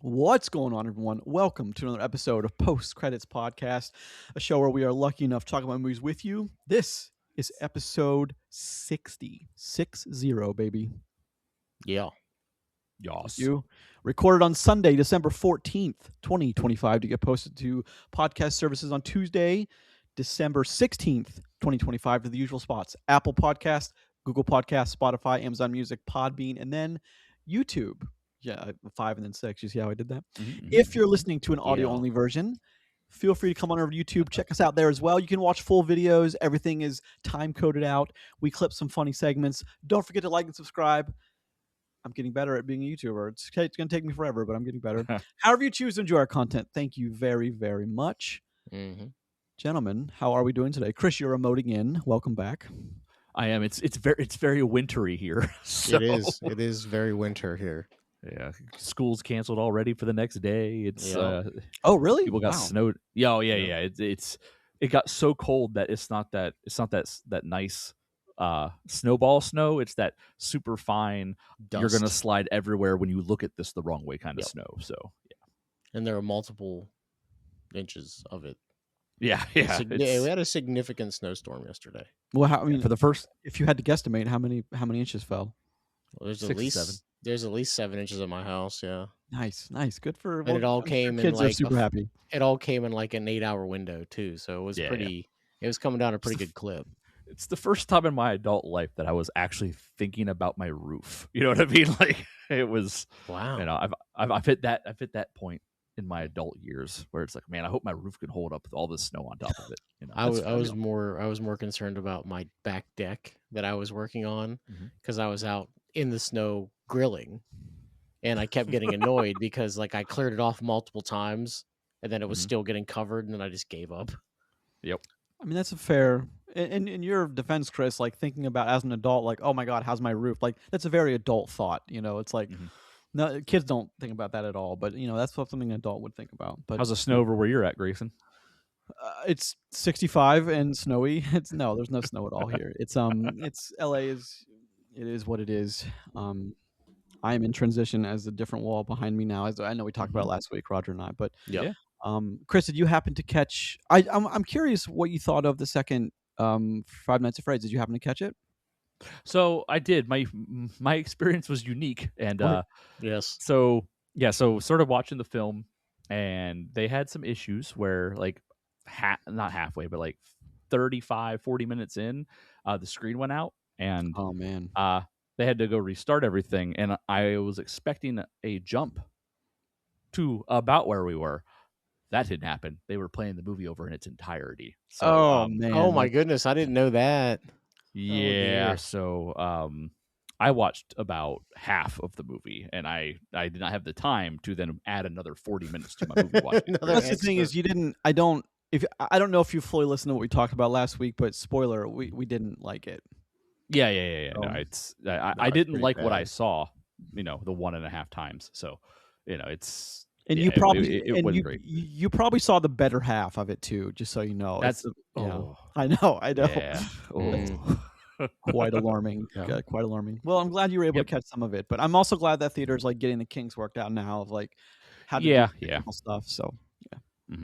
What's going on, everyone? Welcome to another episode of Post Credits Podcast, a show where we are lucky enough to talk about movies with you. This is episode 60. 60, baby. Yeah. Thank you. Recorded on Sunday, December 14th, 2025, to get posted to podcast services on Tuesday, December 16th, 2025, to the usual spots: Apple Podcast, Google Podcast, Spotify, Amazon Music, Podbean, and then YouTube. Yeah, 5 and then 6. You see how I did that? If you're listening to an audio-only version, feel free to come on over to YouTube. Check us out there as well. You can watch full videos. Everything is time-coded out. We clip some funny segments. Don't forget to like and subscribe. I'm getting better at being a YouTuber. It's going to take me forever, but I'm getting better. However you choose to enjoy our content, thank you very, very much. Gentlemen, how are we doing today? Chris, you're emoting in. Welcome back. I am. It's very wintry here. So, It is very winter here. Yeah, school's canceled already for the next day. It's oh really? People got snowed. Yeah, it got so cold that it's not that nice snowball snow. It's that super fine. Dust. You're gonna slide everywhere when you look at this the wrong way kind of snow. So yeah, and there are multiple inches of it. Yeah. We had a significant snowstorm yesterday. Well, I mean, for the first, if you had to guesstimate, how many inches fell? Well, there's 6 at least 7. There's at least 7 inches at my house. Yeah, Nice. Good for. and it all came in kids are like super happy. It all came in like an 8-hour window too, so it was pretty. It was coming down a pretty good clip. It's the first time in my adult life that I was actually thinking about my roof. You know what I mean? Like it was. Wow. You know, I've hit that point in my adult years where it's like, man, I hope my roof can hold up with all this snow on top of it. You know, I was more concerned about my back deck that I was working on because I was out in the snow grilling, and I kept getting annoyed because like I cleared it off multiple times and then it was still getting covered, and then I just gave up. Yep. I mean, that's a fair. In your defense, Chris, like thinking about as an adult, like, oh my God, how's my roof? Like that's a very adult thought. You know, it's like. No, kids don't think about that at all, but you know that's something an adult would think about. But how's the snow over where you're at, Grayson? It's 65 and snowy. There's no snow at all here. It's LA is what it is. I am in transition as a different wall behind me now. As I know we talked about it last week, Roger and I. But yeah. Chris, did you happen to catch? I'm curious what you thought of the second Five Nights at Freddy's. Did you happen to catch it? So I did. My experience was unique, and yes. So started watching the film, and they had some issues where like not halfway, but like 35, 40 minutes in, the screen went out, and oh man, they had to go restart everything, and I was expecting a jump to about where we were. That didn't happen. They were playing the movie over in its entirety. So, man! Oh my goodness, I didn't know that. Yeah, so I watched about half of the movie, and I did not have the time to then add another 40 minutes to my movie watching. That's the thing is you didn't. I don't know if you fully listened to what we talked about last week, but spoiler, we didn't like it. Yeah. No, I didn't like what I saw. You know, the 1.5 times. So, you know, it's. And yeah, you probably it wasn't great. You probably saw the better half of it too, just so you know. That's I know. Yeah. Quite alarming. Yeah. Quite alarming. Well, I'm glad you were able to catch some of it, but I'm also glad that theater's like getting the kinks worked out now of like how to do stuff. So yeah.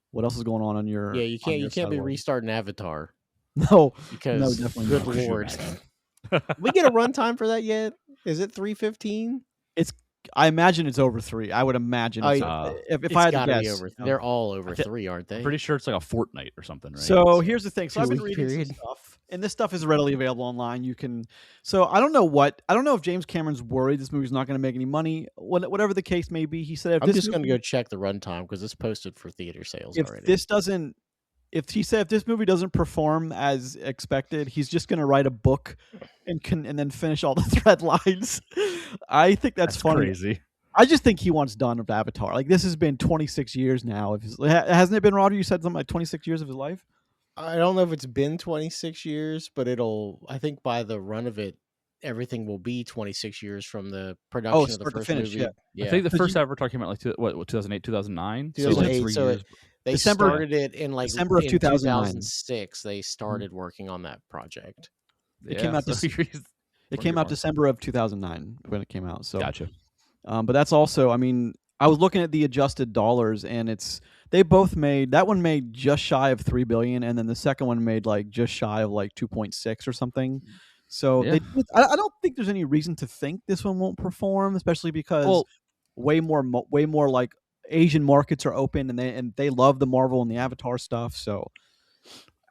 What else is going on your? Yeah, you can't be restarting Avatar. No, because definitely good not. lord. We get a runtime for that yet? Is it 3:15? I imagine it's over 3. I would imagine if I had to guess, they're all over 3, aren't they? I'm pretty sure it's like a fortnight or something, right? So here's the thing. So I've been 2-week reading some stuff, and this stuff is readily available online. You can. So I don't know if James Cameron's worried this movie's not going to make any money. Whatever the case may be, he said I'm just going to go check the runtime because it's posted for theater sales already. If this movie doesn't perform as expected, he's just going to write a book and then finish all the thread lines. I think that's funny. Crazy. I just think he wants done with Avatar. Like this has been 26 years now. Hasn't it been, Roger? You said something like 26 years of his life. I don't know if it's been 26 years, but I think by the run of it, everything will be 26 years from the production of the first movie. Yeah. I think the first ever talking about like 2008, 2009. 2008. So they started it in like December of 2006. They started working on that project. It came out. It came out December of 2009 when it came out. So gotcha. But that's also, I mean, I was looking at the adjusted dollars, and they both made, that one made just shy of $3 billion, and then the second one made like just shy of like 2.6 or something. So Yeah. I don't think there's any reason to think this one won't perform, especially because way more like Asian markets are open, and they love the Marvel and the Avatar stuff. So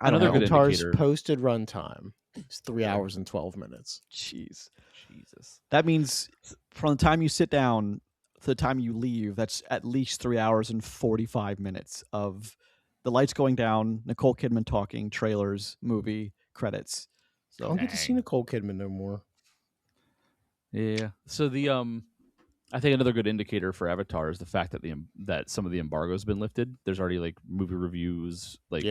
I don't know. Another good Avatar's indicator. posted runtime is 3 hours and 12 minutes. Jeez. Jesus. That means from the time you sit down to the time you leave, that's at least 3 hours and 45 minutes of the lights going down, Nicole Kidman talking, trailers, movie, credits. I don't get to see Nicole Kidman no more. Yeah. So I think another good indicator for Avatar is the fact that that some of the embargo has been lifted. There's already like movie reviews, like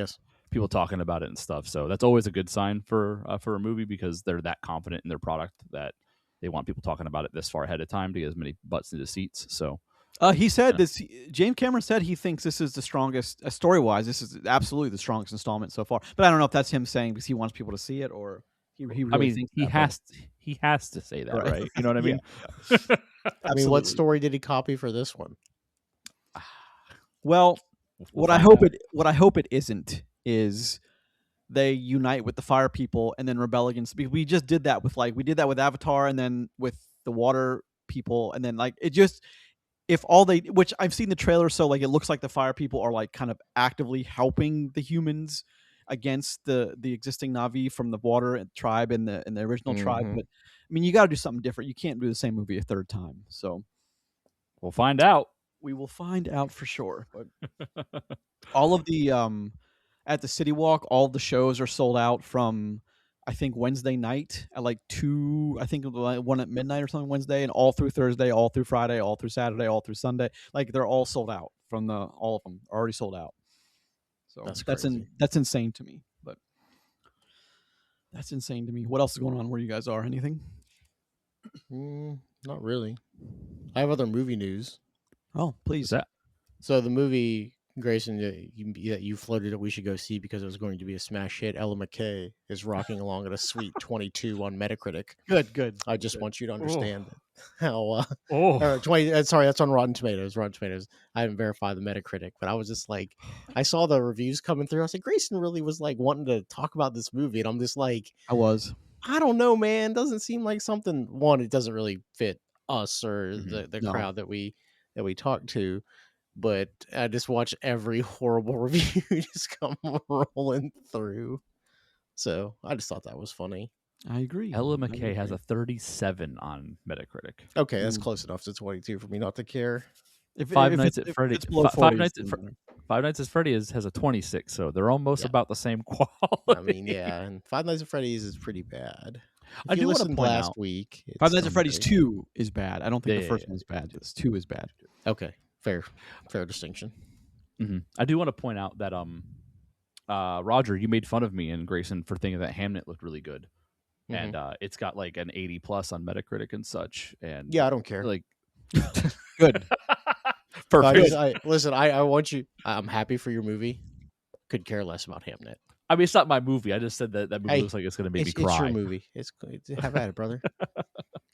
people talking about it and stuff. So that's always a good sign for a movie, because they're that confident in their product that they want people talking about it this far ahead of time to get as many butts into seats. So he said this. James Cameron said he thinks this is the strongest, story-wise. This is absolutely the strongest installment so far. But I don't know if that's him saying because he wants people to see it, or he really thinks he has to say that, right? You know what I mean? Yeah. I mean, what story did he copy for this one? Well, what I hope it isn't is they unite with the fire people and then rebel against. We just did that with Avatar, and then with the water people, and then like it just, if all they, which I've seen the trailer, so like it looks like the fire people are like kind of actively helping the humans against the existing Na'vi from the water tribe and the original tribe. But I mean, you got to do something different. You can't do the same movie a third time. So we'll find out. We will find out for sure. But all of the at the City Walk, all the shows are sold out from, I think, Wednesday night at like 2, I think one at midnight or something Wednesday, and all through Thursday, all through Friday, all through Saturday, all through Sunday. Like they're all sold out from all of them are already sold out. So that's insane to me. But that's insane to me. What else is going on where you guys are? Anything? Not really. I have other movie news. Oh, please. What's that? So the movie, Grayson, that you floated that we should go see because it was going to be a smash hit, Ella McKay, is rocking along at a sweet 22 on Metacritic. Good. I just want you to understand how. 20. Sorry, that's on Rotten Tomatoes. I haven't verified the Metacritic, but I was just like, I saw the reviews coming through. I was like, Grayson really was like wanting to talk about this movie, and I'm just like, I don't know, man. Doesn't seem like something. One, it doesn't really fit us or the crowd that we talk to. But I just watch every horrible review just come rolling through. So I just thought that was funny. I agree. Ella McKay has a 37 on Metacritic. Okay, that's close enough to 22 for me not to care. Five Nights at Freddy's has a 26, so they're almost about the same quality. I mean, yeah, and Five Nights at Freddy's is pretty bad. I do want to point last out week. Five Nights at Freddy's 2 is bad. I don't think the first one is bad. This 2 is bad. Okay, fair distinction. Mm-hmm. I do want to point out that Roger, you made fun of me and Grayson for thinking that Hamnet looked really good, and it's got like an 80+ on Metacritic and such. And yeah, I don't care. Like, good. Perfect. Listen, I want you. I'm happy for your movie. Could care less about Hamnet. I mean, it's not my movie. I just said that movie looks like it's going to make me cry. It's your movie. Have at it, brother.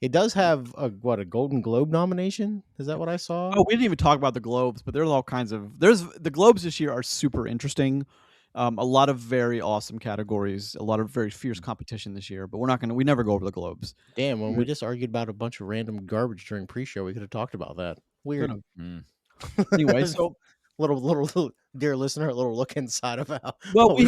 It does have a Golden Globe nomination. Is that what I saw? Oh, we didn't even talk about the Globes, but there's all kinds of. The Globes this year are super interesting. A lot of very awesome categories. A lot of very fierce competition this year. But we never go over the Globes. Damn, when we just argued about a bunch of random garbage during pre-show, we could have talked about that. Weird. Anyway, so little dear listener, a little look inside of how. Well, we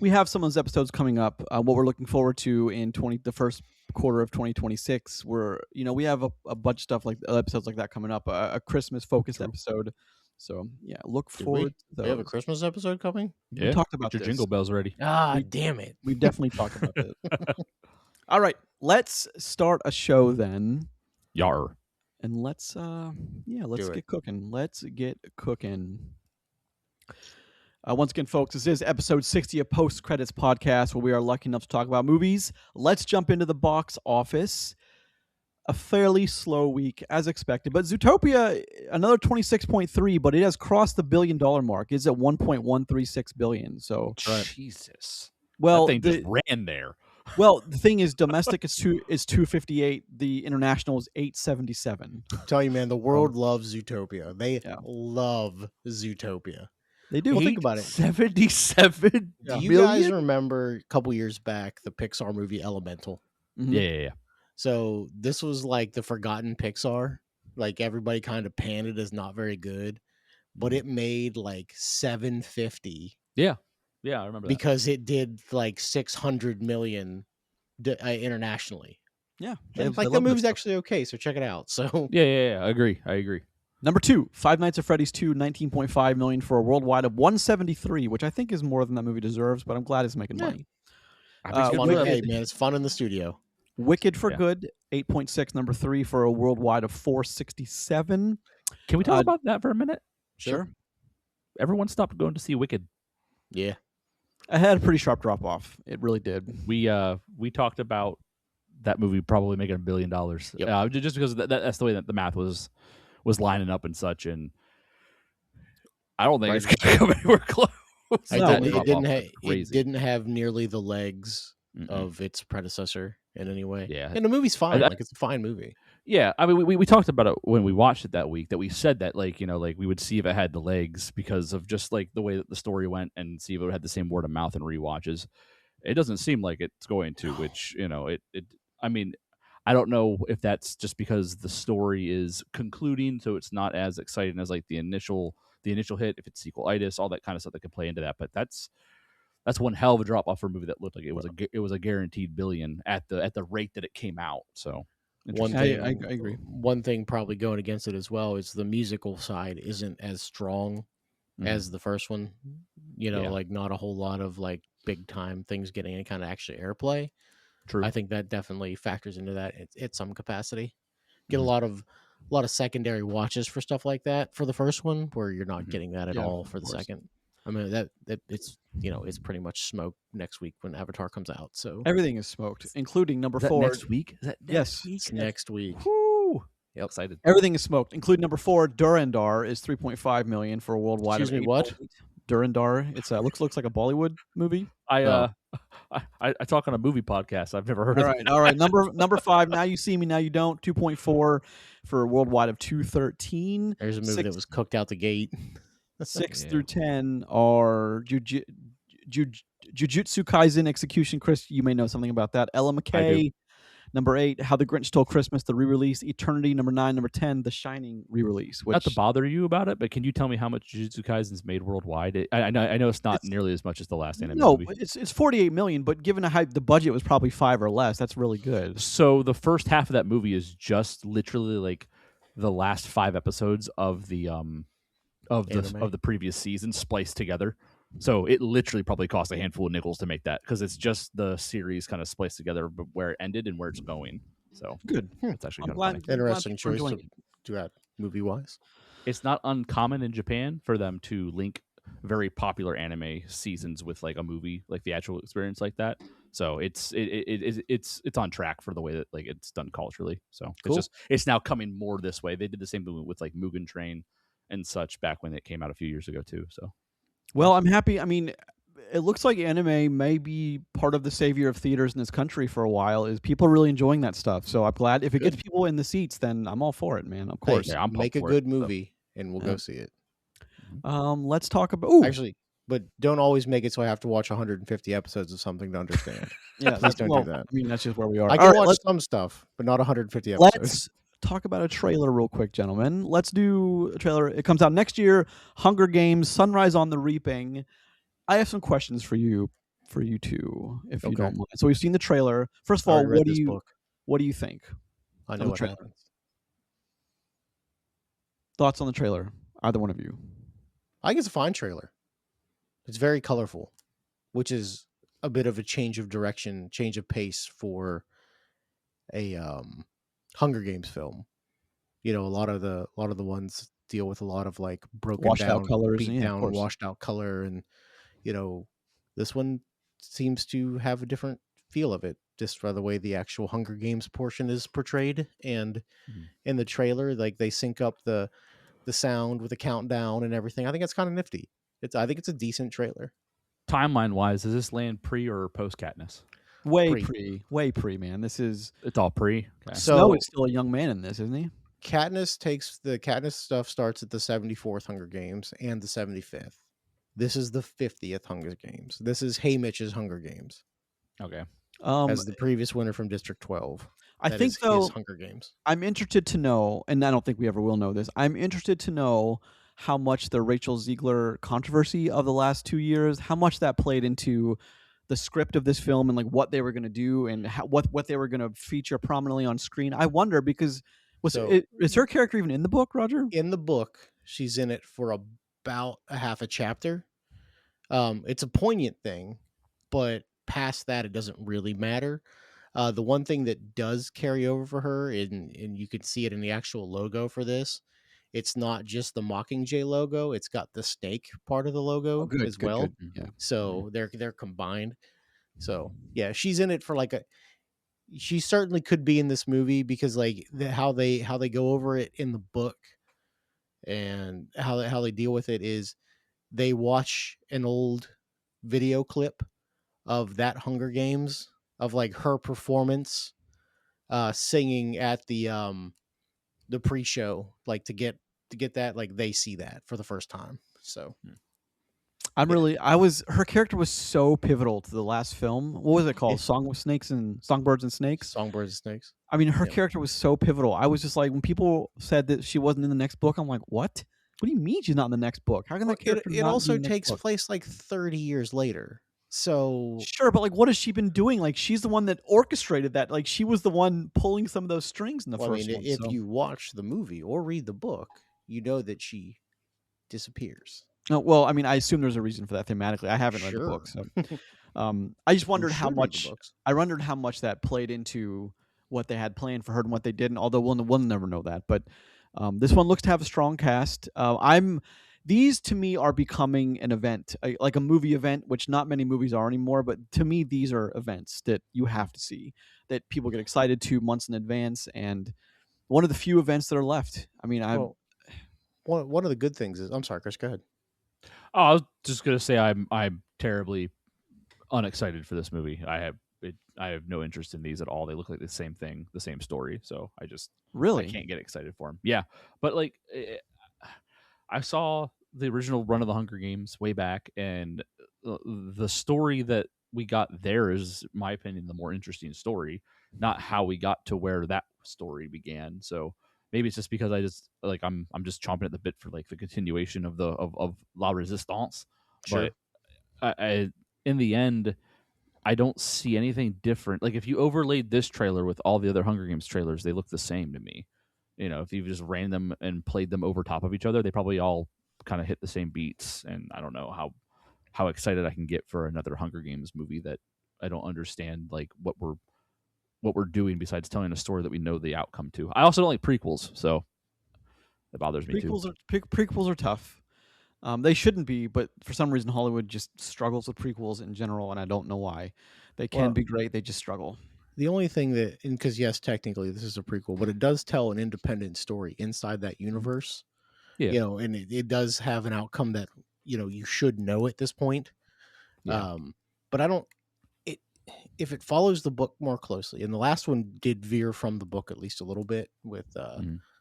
have some of those episodes coming up. What we're looking forward to in the first quarter of 2026. We have a bunch of stuff like episodes like that coming up. A Christmas focused episode. So yeah, look forward to those. We have a Christmas episode coming. Yeah, we talked about your jingle bells ready. Damn it! We've definitely talked about it. All right, let's start a show then. Yar. And let's get cooking. Let's get cooking. Once again, folks, this is episode 60 of Post Credits Podcast, where we are lucky enough to talk about movies. Let's jump into the box office. A fairly slow week, as expected. But Zootopia, another 26.3, but it has crossed the $1 billion mark. It's at 1.136 billion. So Jesus. Well, that thing just ran there. Well, the thing is, domestic is 258. The international is 877. Tell you, man, the world loves Zootopia. They love Zootopia. They do. Well, think about it. 77 Do you guys remember a couple years back the Pixar movie Elemental? Mhm. Yeah. So this was like the forgotten Pixar. Like everybody kind of panned it as not very good, but it made like 750. Yeah, I remember that. Because it did like 600 million internationally. Yeah, And like the movie's actually okay, so check it out. So yeah, I agree. Number 2, Five Nights at Freddy's 2, 19.5 million for a worldwide of 173, which I think is more than that movie deserves, but I'm glad it's making money. Hey man, it's fun in the studio. Wicked for Good, 8.6, number 3 for a worldwide of 467. Can we talk about that for a minute? Sure. Everyone stopped going to see Wicked. Yeah. I had a pretty sharp drop off. It really did. We talked about that movie probably making $1 billion. Yep. Just because that's the way that the math was lining up and such, and I don't think it's going to come anywhere close. It didn't have nearly the legs of its predecessor in any way. Yeah, and the movie's fine. Like it's a fine movie. Yeah, I mean, we talked about it when we watched it that week. That we said that like we would see if it had the legs because of just like the way that the story went, and see if it had the same word of mouth and rewatches. It doesn't seem like it's going to, which I mean, I don't know if that's just because the story is concluding, so it's not as exciting as like the initial hit. If it's sequelitis, all that kind of stuff that could play into that. But that's one hell of a drop off for a movie that looked like it was a guaranteed billion at the rate that it came out. So one thing, I agree. One thing probably going against it as well is the musical side isn't as strong as the first one. Like not a whole lot of like big time things getting any kind of actually airplay. True. I think that definitely factors into that at some capacity. Get a lot of secondary watches for stuff like that for the first one, where you're not getting that at all for the second. I mean that it's it's pretty much smoke next week when Avatar comes out. So everything is smoked, including number 4. Next week? Is that next week? It's next week. Woo! Yep. Excited. Everything is smoked, including number 4. Durandar is 3.5 million for a worldwide. Excuse me, what? Durandar. It's looks like a Bollywood movie. I talk on a movie podcast. I've never heard of it. All right. Number 5. Now You See Me, Now You Don't. 2.4 for a worldwide of 213. There's a movie that was cooked out the gate. 6 through 10 are Jujutsu Kaisen Execution. Chris, you may know something about that. Ella McKay. Number 8, How the Grinch Stole Christmas, the re-release. Eternity. Number 9. Number 10, The Shining re-release. Not to bother you about it, but can you tell me how much Jujutsu Kaisen's made worldwide? I know it's not nearly as much as the last anime movie. No, it's 48 million, but given the budget was probably 5 or less, that's really good. So the first half of that movie is just literally like the last 5 episodes of the of the previous season spliced together. So it literally probably cost a handful of nickels to make that, because it's just the series kind of spliced together, but where it ended and where it's going. So good. It's actually kind of funny. Interesting choice to do that movie wise. It's not uncommon in Japan for them to link very popular anime seasons with like a movie, like theatrical experience like that. So it's on track for the way that like it's done culturally. So cool. It's now coming more this way. They did the same thing with like Mugen Train and such back when it came out a few years ago too. So. Well, I'm happy. I mean, it looks like anime may be part of the savior of theaters in this country for a while. Is people really enjoying that stuff? So I'm glad if it gets people in the seats, then I'm all for it, man. Of course, I'm make a good movie and we'll go see it. Let's talk about actually, but don't always make it so I have to watch 150 episodes of something to understand. Please don't do that. I mean, that's just where we are. I can watch some stuff, but not 150 episodes. Let's talk about a trailer real quick, gentlemen. Let's do a trailer. It comes out next year. Hunger Games, Sunrise on the Reaping. I have some questions for you two, if you don't mind. So we've seen the trailer. First of all, what do you think? I know what happens. Thoughts on the trailer? Either one of you? I think it's a fine trailer. It's very colorful, which is a bit of a change of direction, change of pace for a Hunger Games film. A lot of the ones deal with a lot of like broken washed down out colors, beat down, washed out color, and this one seems to have a different feel of it, just by the way the actual Hunger Games portion is portrayed, and in the trailer, like they sync up the sound with the countdown and everything. I think it's kind of nifty. I think it's a decent trailer. Timeline wise, does this land pre or post Katniss? Way Pre. pre, man. This is It's all pre. Okay. Snow So is still a young man in this, isn't he? Katniss stuff starts at the 74th Hunger Games and the 75th. This is the 50th Hunger Games. This is Haymitch's Hunger Games Okay. as the previous winner from District 12. I That think is though his Hunger Games. I'm interested to know, and I don't think we ever will know this. I'm interested to know how much the Rachel Ziegler controversy of the last 2 years, how much that played into the script of this film and like what they were going to do and what they were going to feature prominently on screen. I wonder because is her character even in the book, Roger? In the book, she's in it for about a half a chapter. It's a poignant thing, but past that, it doesn't really matter. The one thing that does carry over for her, and you can see it in the actual logo for this, it's not just the Mockingjay logo; it's got the snake part of the logo as well. Good. Yeah. So they're combined. So yeah, she's in it for like she certainly could be in this movie because like how they go over it in the book and how they deal with it is they watch an old video clip of that Hunger Games of like her performance singing at the pre-show like to get that like they see that for the first time. So her character was so pivotal to the last film. What was it called? Songbirds and Snakes? Songbirds and Snakes. I mean, her character was so pivotal. I was just like, when people said that she wasn't in the next book, I'm like, what? What do you mean she's not in the next book? How can that character it not also be in the next takes book? place like 30 years later. So Sure, but like, what has she been doing? Like, she's the one that orchestrated that. Like, she was the one pulling some of those strings in the first one. If you watch the movie or read the book, you know that she disappears. Oh, well, I mean, I assume there's a reason for that thematically. I haven't read the book, so I just wondered how much. I wondered how much that played into what they had planned for her and what they didn't. Although we'll never know that. But this one looks to have a strong cast. These to me are becoming an event, like a movie event, which not many movies are anymore. But to me, these are events that you have to see, that people get excited to months in advance, and one of the few events that are left. I mean, one of the good things is, I'm sorry, Chris, go ahead. Oh, I was just gonna say I'm terribly unexcited for this movie. I have no interest in these at all. They look like the same thing, the same story. So I can't get excited for them. Yeah, but like I saw the original run of the Hunger Games way back, and the story that we got there is, in my opinion, the more interesting story, not how we got to where that story began. So maybe it's just because I'm just chomping at the bit for like the continuation of La Resistance. Sure. But I in the end, I don't see anything different. Like if you overlaid this trailer with all the other Hunger Games trailers, they look the same to me. You know, if you just ran them and played them over top of each other, they probably all kind of hit the same beats. And I don't know how excited I can get for another Hunger Games movie that I don't understand like what we're doing besides telling a story that we know the outcome to. I also don't like prequels, so that bothers me too. Prequels are tough. They shouldn't be, but for some reason Hollywood just struggles with prequels in general, and I don't know why. They can be great, they just struggle. The only thing that, because yes, technically this is a prequel, but it does tell an independent story inside that universe. Yeah. You know, and it does have an outcome that, you know, you should know at this point. Yeah. But I don't, if it follows the book more closely, and the last one did veer from the book at least a little bit with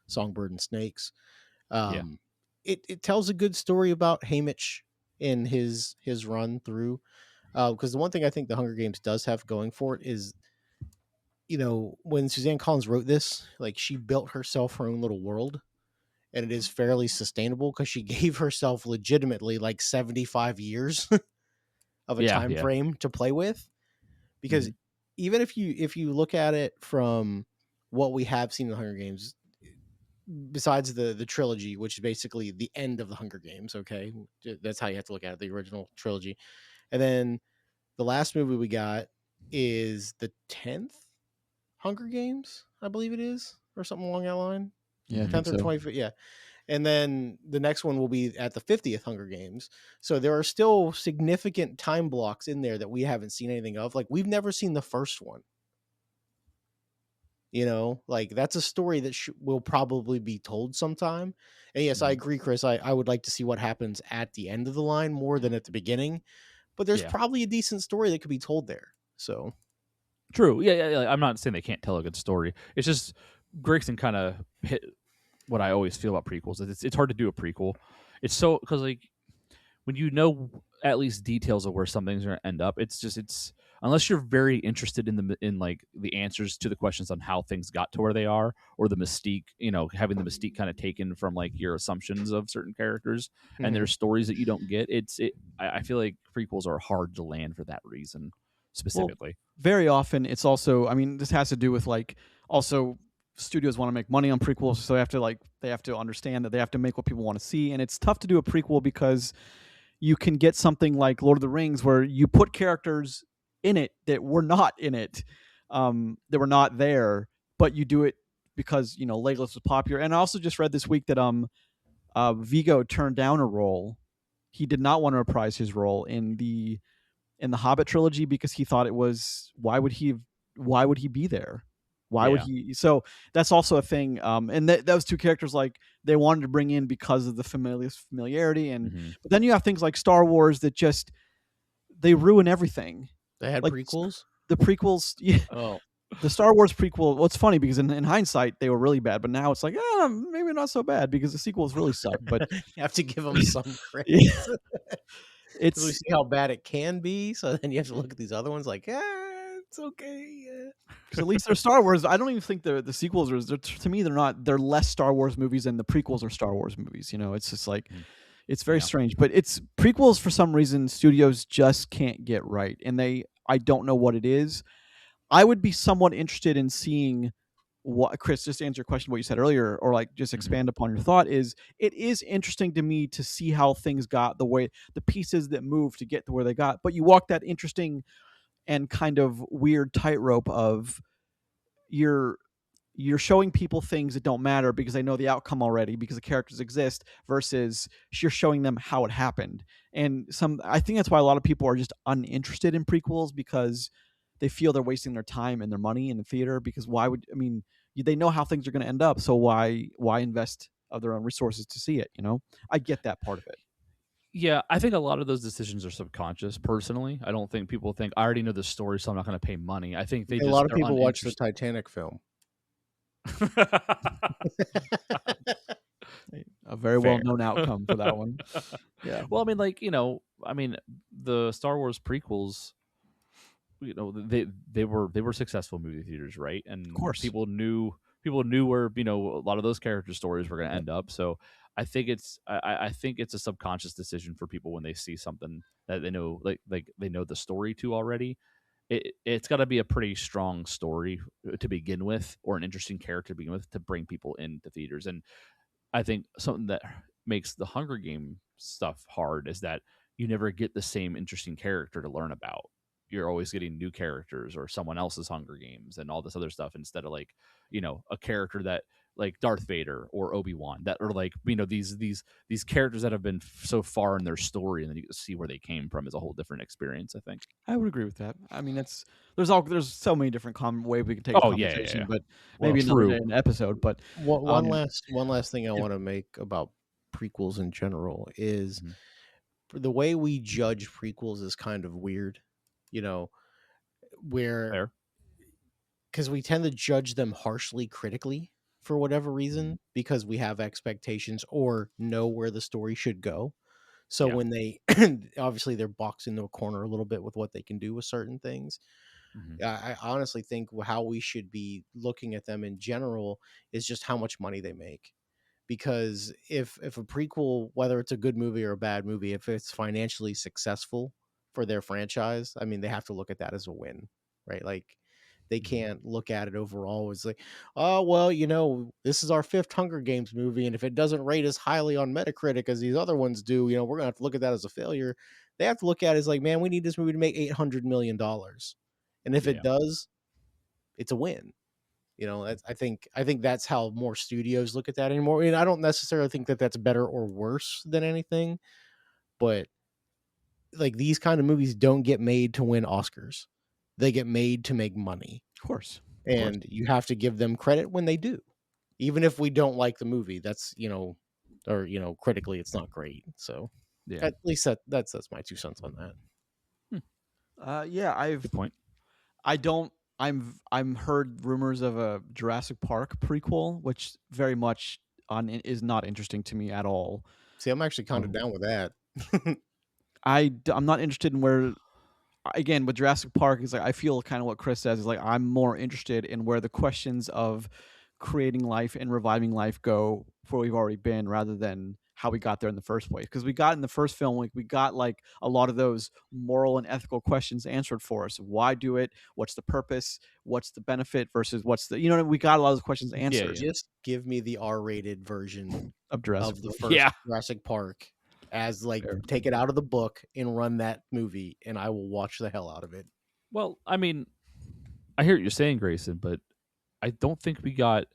Songbird and Snakes. It tells a good story about Haymitch in his run through. Because the one thing I think the Hunger Games does have going for it is, you know, when Suzanne Collins wrote this, like she built herself her own little world, and it is fairly sustainable because she gave herself legitimately like 75 years of a time frame to play with. Because even if you look at it from what we have seen in the Hunger Games, besides the trilogy, which is basically the end of the Hunger Games, okay, that's how you have to look at it, the original trilogy, and then the last movie we got is the 10th Hunger Games, I believe it is, or something along that line. Yeah, 10th or 25th, yeah. And then the next one will be at the 50th Hunger Games. So there are still significant time blocks in there that we haven't seen anything of. Like we've never seen the first one. You know, like that's a story that will probably be told sometime. And yes, I agree, Chris. I would like to see what happens at the end of the line more than at the beginning. But there's probably a decent story that could be told there. So True. Yeah. I'm not saying they can't tell a good story. It's just Gregson kind of hit what I always feel about prequels. It's hard to do a prequel. It's so because like when you know at least details of where something's going to end up, it's unless you're very interested in like the answers to the questions on how things got to where they are, or the mystique, having the mystique kind of taken from like your assumptions of certain characters and their stories that you don't get. I feel like prequels are hard to land for that reason specifically. Well, very often it's also, I mean, this has to do with like also studios want to make money on prequels, so they have to understand that they have to make what people want to see, and it's tough to do a prequel because you can get something like Lord of the Rings where you put characters in it that were not in it, that were not there, but you do it because Legolas was popular. And I also just read this week that Viggo turned down a role. He did not want to reprise his role in the Hobbit trilogy because he thought it was why would he be there? Why would he? So that's also a thing. And those two characters, like, they wanted to bring in because of the familiarity. And but then you have things like Star Wars that just they ruin everything. They had like prequels. The prequels, yeah. Oh, the Star Wars prequel. Well, it's funny because in hindsight they were really bad, but now it's like, maybe not so bad because the sequels really suck. But you have to give them some credit. Yeah. It's we see how bad it can be, so then you have to look at these other ones like, it's okay. Because at least they're Star Wars. I don't even think the sequels are. To me, they're not. They're less Star Wars movies than the prequels are Star Wars movies. It's just like, it's very strange. But it's prequels for some reason studios just can't get right, and I don't know what it is. I would be somewhat interested in seeing what, Chris, just to answer your question, what you said earlier, or like just expand upon your thought, is it is interesting to me to see how things got the pieces that moved to get to where they got. But you walk that interesting and kind of weird tightrope of you're showing people things that don't matter because they know the outcome already because the characters exist, versus you're showing them how it happened. And I think that's why a lot of people are just uninterested in prequels, because they feel they're wasting their time and their money in the theater. Because they know how things are going to end up, so why invest of their own resources to see it? I get that part of it. Yeah, I think a lot of those decisions are subconscious. Personally, I don't think people think I already know the story, so I'm not going to pay money. I think a lot of people watch the Titanic film. A very well-known outcome for that one. Yeah. Well, I mean, the Star Wars prequels, they were successful movie theaters, right? And of course, people knew where a lot of those character stories were going to end up. So I think it's a subconscious decision for people when they see something that they know, like they know the story to already. It's got to be a pretty strong story to begin with, or an interesting character to begin with, to bring people into theaters. And I think something that makes the Hunger Game stuff hard is that you never get the same interesting character to learn about. You're always getting new characters or someone else's Hunger Games and all this other stuff, instead of like, a character that like Darth Vader or Obi-Wan, that are like, these characters that have been so far in their story, and then you get to see where they came from, is a whole different experience, I think. I would agree with that. I mean, there's so many different ways we can take the conversation, but maybe an episode. But one last thing I want to make about prequels in general is the way we judge prequels is kind of weird, where, because we tend to judge them harshly critically for whatever reason, because we have expectations or know where the story should go. So when they obviously they're boxed into a corner a little bit with what they can do with certain things. I honestly think how we should be looking at them in general is just how much money they make. Because if a prequel, whether it's a good movie or a bad movie, if it's financially successful for their franchise, I mean, they have to look at that as a win, right? Like, they can't look at it overall as like, oh, well, this is our 5th Hunger Games movie, and if it doesn't rate as highly on Metacritic as these other ones do, we're going to have to look at that as a failure. They have to look at it as like, man, we need this movie to make $800 million. And if it does, it's a win. I think that's how more studios look at that anymore. And I don't necessarily think that that's better or worse than anything, but like, these kind of movies don't get made to win Oscars. They get made to make money. Of course. And you have to give them credit when they do. Even if we don't like the movie, that's, or, critically it's not great. So at least that's my 2 cents on that. Good point. I don't I'm heard rumors of a Jurassic Park prequel, which very much is not interesting to me at all. See, I'm actually kind of down with that. I'm not interested in where. Again, with Jurassic Park, is like I feel kind of what Chris says is like I'm more interested in where the questions of creating life and reviving life go for where we've already been, rather than how we got there in the first place. Because we got in the first film, like we got like a lot of those moral and ethical questions answered for us. Why do it? What's the purpose? What's the benefit versus what's the we got a lot of those questions answered. Just give me the R-rated version of Jurassic of the first Jurassic Park. As like take it out of the book and run that movie, and I will watch the hell out of it. Well, I mean, I hear what you're saying, Grayson, but I don't think we got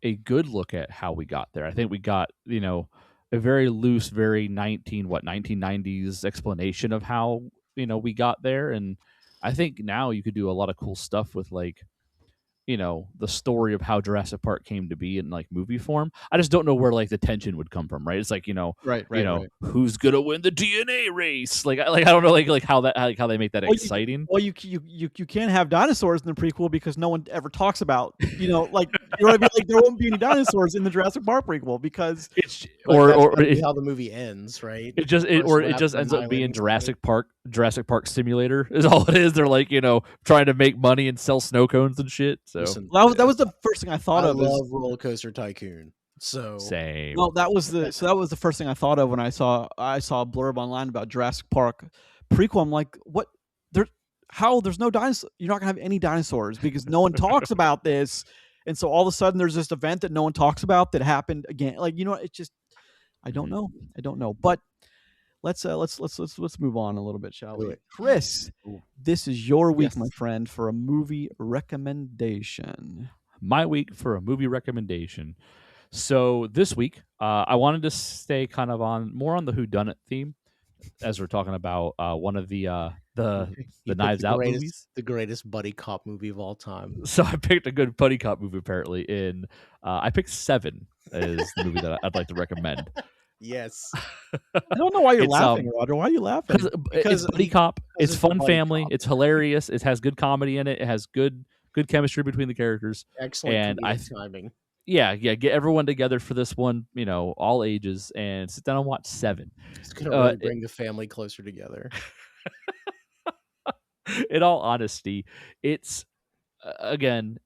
a good look at how we got there. I think we got, a very loose, very 1990s explanation of how, we got there. And I think now you could do a lot of cool stuff with like, the story of how Jurassic Park came to be in like movie form. I just don't know where like the tension would come from, right? It's like, right. Who's gonna win the DNA race? I don't know like how they make that exciting. You can't have dinosaurs in the prequel because no one ever talks about, like what I mean? Like there won't be any dinosaurs in the Jurassic Park prequel because it's or how the movie ends, right? It just ends up being Jurassic Park Simulator is all it is. They're like, trying to make money and sell snow cones and shit. So listen, that was the first thing I thought of. I love Roller Coaster Tycoon. So same. Well, that was the first thing I thought of when I saw a blurb online about Jurassic Park prequel. I'm like, what? There's no dinosaurs? You're not gonna have any dinosaurs because no one talks about this. And so all of a sudden there's this event that no one talks about that happened again. Like, it's just I don't know. But let's move on a little bit, shall we? Chris, this is your week, my friend, for a movie recommendation. My week for a movie recommendation. So this week, I wanted to stay kind of more on the whodunit theme, as we're talking about one of the Knives Out movies, the greatest buddy cop movie of all time. So I picked a good buddy cop movie apparently. I picked Seven as the movie that I'd like to recommend. Yes. I don't know why you're laughing, Roger. Why are you laughing? Because it's buddy cop. It's fun family. It's hilarious. It has good comedy in it. It has good chemistry between the characters. Excellent timing. Yeah. Get everyone together for this one, all ages, and sit down and watch Seven. It's going to really bring the family closer together. In all honesty, it's again,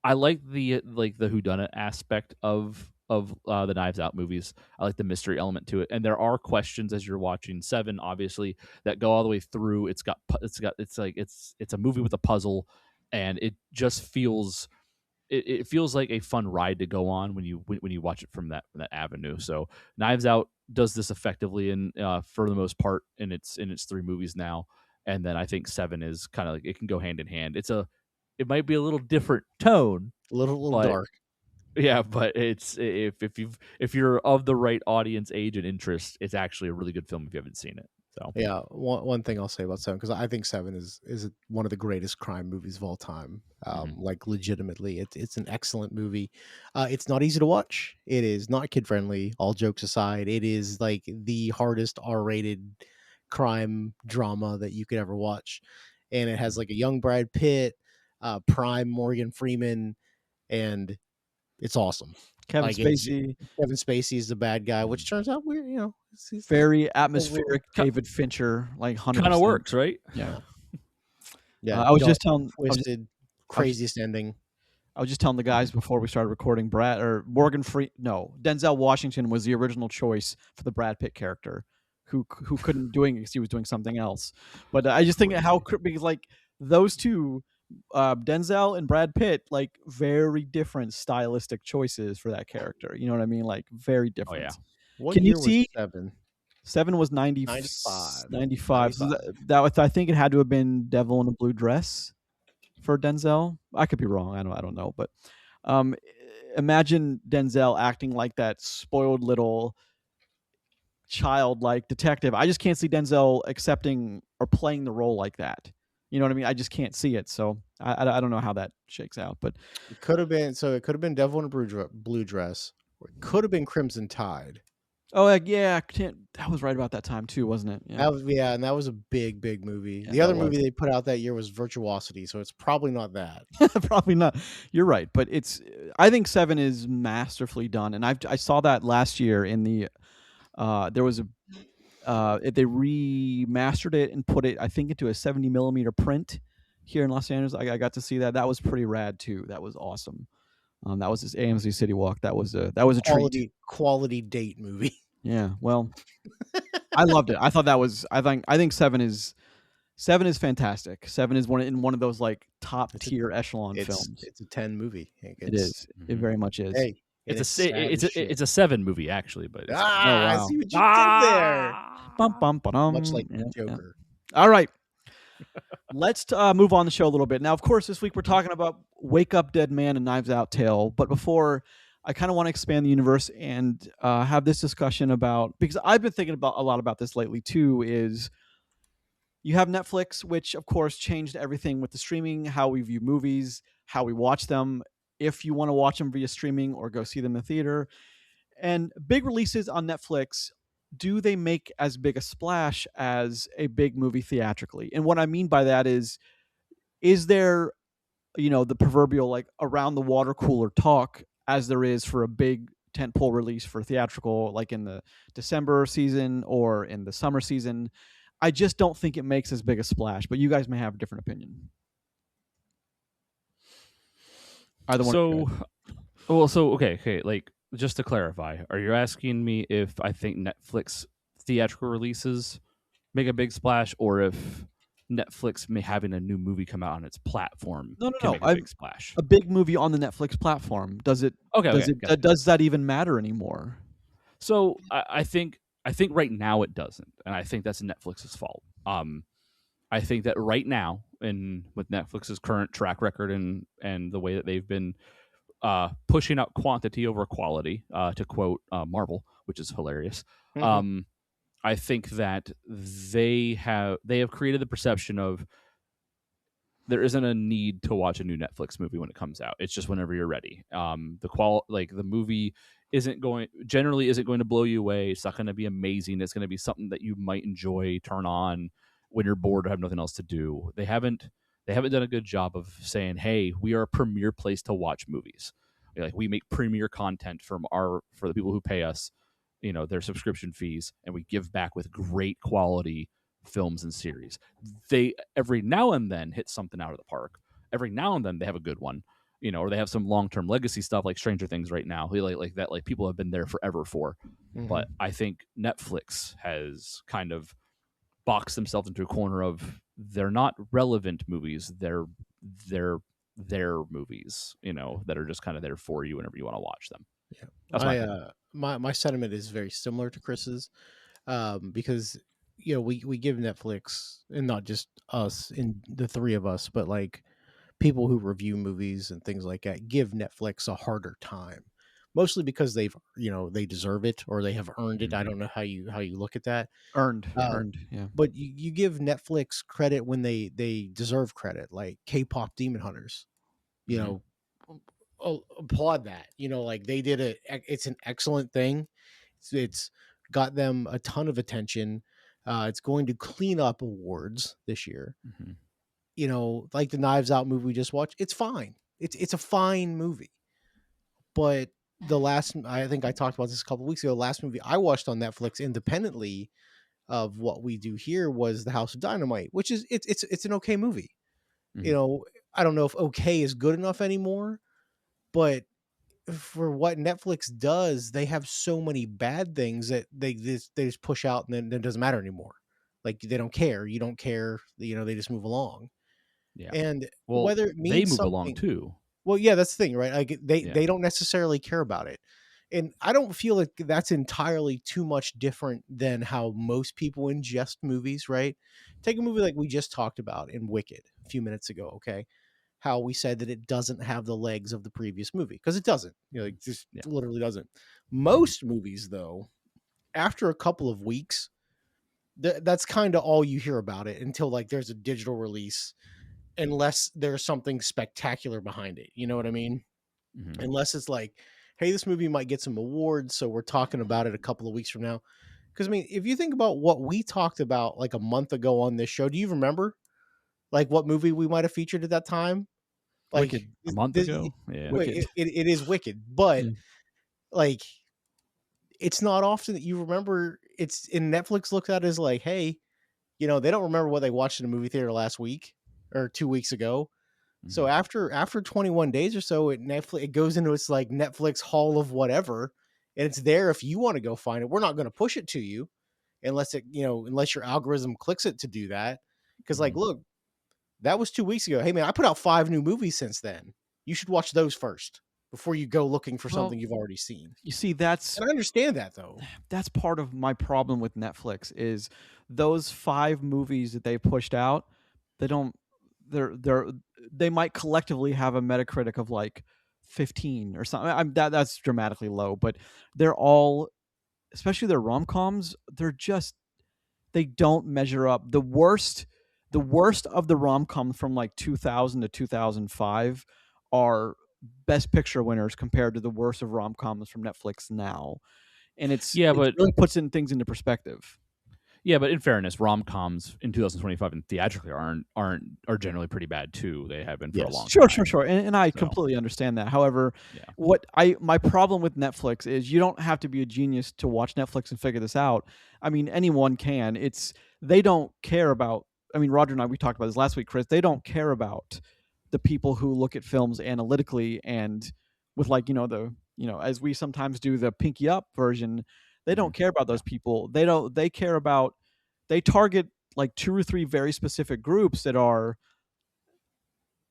I like the whodunit aspect of the Knives Out movies. I like the mystery element to it, and there are questions as you're watching Seven, obviously, that go all the way through. It's a movie with a puzzle, and it just feels it feels like a fun ride to go on when you watch it from that avenue. So Knives Out does this effectively, and for the most part, in its 3 movies now. And then I think Seven is kind of like it can go hand in hand. It might be a little different tone, a little dark. Yeah, but it's if you're of the right audience, age, and interest, it's actually a really good film if you haven't seen it. So yeah, one thing I'll say about Seven, because I think Seven is one of the greatest crime movies of all time. Like legitimately, it's an excellent movie. It's not easy to watch. It is not kid friendly. All jokes aside, it is like the hardest R-rated crime drama that you could ever watch, and it has like a young Brad Pitt, prime Morgan Freeman, and it's awesome. Kevin Spacey is the bad guy, which turns out we're he's very atmospheric. David Fincher, like 100%. Kind of works, right? Yeah. I was just telling craziest ending. I was just telling the guys before we started recording. Denzel Washington was the original choice for the Brad Pitt character, who couldn't doing it because he was doing something else. But I just think because like those two. Denzel and Brad Pitt, like very different stylistic choices for that character. You know what I mean? Like very different. Oh, yeah. What year was Seven? Seven was 95. So that I think it had to have been Devil in a Blue Dress for Denzel. I could be wrong. I don't know. But imagine Denzel acting like that spoiled little childlike detective. I just can't see Denzel accepting or playing the role like that. You know what I mean? I just can't see it. So I don't know how that shakes out. But it could have been Devil in a Blue Dress, or it could have been Crimson Tide. Oh, yeah, that was right about that time too, wasn't it? Yeah. And that was a big movie. Yeah, The that other was. movie they put out that year was Virtuosity, so it's probably not that. Probably not. You're right, but I think 7 is masterfully done, and I saw that last year in the there was they remastered it and put it, I think, into a 70 millimeter print here in Los Angeles. I got to see that. That was pretty rad too. That was awesome. That was this AMC City Walk. That was a treat. Quality date movie. Yeah. Well, I loved it. I thought that was. I think 7 is fantastic. 7 is one of those like top tier echelon films. It's a 10 movie. It is. It very much is. Hey, it's a 7 movie actually, but oh, wow. I see what you did there. Bum, bum, ba-dum. Much like Joker. Yeah. All right. Let's move on the show a little bit. Now, of course, this week we're talking about Wake Up Dead Man and Knives Out Tale. But before, I kind of want to expand the universe and have this discussion about, because I've been thinking about a lot about this lately too, is you have Netflix, which of course changed everything with the streaming, how we view movies, how we watch them, if you want to watch them via streaming or go see them in the theater. And big releases on Netflix, do they make as big a splash as a big movie theatrically? And what I mean by that is there, the proverbial like around the water cooler talk as there is for a big tentpole release for theatrical, like in the December season or in the summer season? I just don't think it makes as big a splash, but you guys may have a different opinion. Either one. Okay. Like, just to clarify, are you asking me if I think Netflix theatrical releases make a big splash, or if Netflix having a new movie come out on its platform can make a big splash? A big movie on the Netflix platform. Does it? Does that even matter anymore? So I think right now it doesn't, and I think that's Netflix's fault. I think that right now, and with Netflix's current track record and the way that they've been pushing out quantity over quality, to quote Marvel, which is hilarious. Mm-hmm. I think that they have created the perception of there isn't a need to watch a new Netflix movie when it comes out. It's just whenever you're ready. The movie generally isn't going to blow you away. It's not going to be amazing. It's going to be something that you might enjoy, turn on when you're bored or have nothing else to do. They haven't done a good job of saying, hey, we are a premier place to watch movies. Like, we make premier content for the people who pay us, their subscription fees, and we give back with great quality films and series. They every now and then hit something out of the park. Every now and then they have a good one, or they have some long-term legacy stuff like Stranger Things right now, like that, like people have been there forever for. Mm-hmm. But I think Netflix has kind of boxed themselves into a corner of they're not relevant movies. They're movies, that are just kind of there for you whenever you want to watch them. Yeah, that's my sentiment is very similar to Chris's, because we give Netflix, and not just us in the three of us, but like people who review movies and things like that, give Netflix a harder time, mostly because they deserve it, or they have earned it. I don't know how you look at that. Earned, yeah. But you give Netflix credit when they deserve credit, like K-pop Demon Hunters. Applaud that. Like, they did it's an excellent thing. It's got them a ton of attention. It's going to clean up awards this year. Mm-hmm. Like the Knives Out movie we just watched, it's fine. It's a fine movie. But I think I talked about this a couple weeks ago, the last movie I watched on Netflix independently of what we do here was The House of Dynamite, which is it's an okay movie. Mm-hmm. I don't know if okay is good enough anymore, but for what Netflix does, they have so many bad things that they just push out, and then it doesn't matter anymore. Like, they don't care. You don't care. They just move along. Yeah. And whether it means they move along too. Well, yeah, that's the thing, right? Like, they don't necessarily care about it. And I don't feel like that's entirely too much different than how most people ingest movies, right? Take a movie like we just talked about in Wicked a few minutes ago, okay? How we said that it doesn't have the legs of the previous movie, because it doesn't. It just literally doesn't. Most movies, though, after a couple of weeks, that's kind of all you hear about it until like there's a digital release, unless there's something spectacular behind it. You know what I mean? Mm-hmm. Unless it's like, hey, this movie might get some awards, so we're talking about it a couple of weeks from now. Because I mean, if you think about what we talked about like a month ago on this show, do you remember like what movie we might have featured at that time? Like Wicked. A month ago? Yeah. Wicked. It is Wicked, but Yeah. like it's not often that you remember. It's in Netflix looked at as like, hey, you know, they don't remember what they watched in a movie theater last week or 2 weeks ago. So after 21 days or so, it goes into its like Netflix Hall of whatever, and it's there if you want to go find it. We're not going to push it to you unless unless your algorithm clicks it to do that. Because like, look, that was 2 weeks ago. Hey man, I put out 5 new movies since then. You should watch those first before you go looking for something you've already seen. You see, that's And I understand that though. That's part of my problem with Netflix is those 5 movies that they pushed out, they might collectively have a Metacritic of like 15 or something. That's dramatically low, but they're all, especially their rom-coms, they don't measure up. The worst of the rom-coms from like 2000 to 2005 are Best Picture winners compared to the worst of rom-coms from Netflix now. And it really puts things into perspective. Yeah, but in fairness, rom-coms in 2025 and theatrically are generally pretty bad too. They have been for a long time. Sure. And I completely understand that. However, my problem with Netflix is you don't have to be a genius to watch Netflix and figure this out. I mean, anyone can. They don't care about. I mean, Roger and I, we talked about this last week, Chris. They don't care about the people who look at films analytically and with like as we sometimes do the pinky up version. They don't care about those people. They care about, they target like 2 or 3 very specific groups that are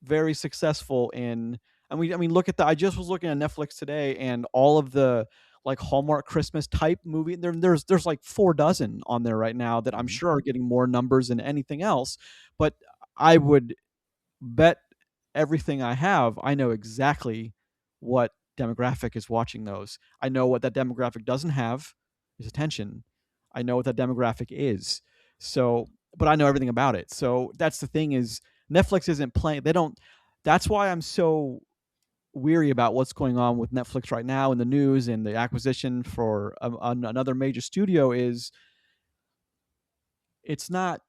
very successful in, I mean, look at I just was looking at Netflix today and all of the like Hallmark Christmas type movie. There's like 4 dozen on there right now that I'm sure are getting more numbers than anything else. But I would bet everything I have, I know exactly what demographic is watching those. I know what that demographic doesn't have is attention. I know what that demographic is. So, but I know everything about it. So that's the thing is Netflix isn't playing. That's why I'm so weary about what's going on with Netflix right now in the news and the acquisition for another major studio is it's not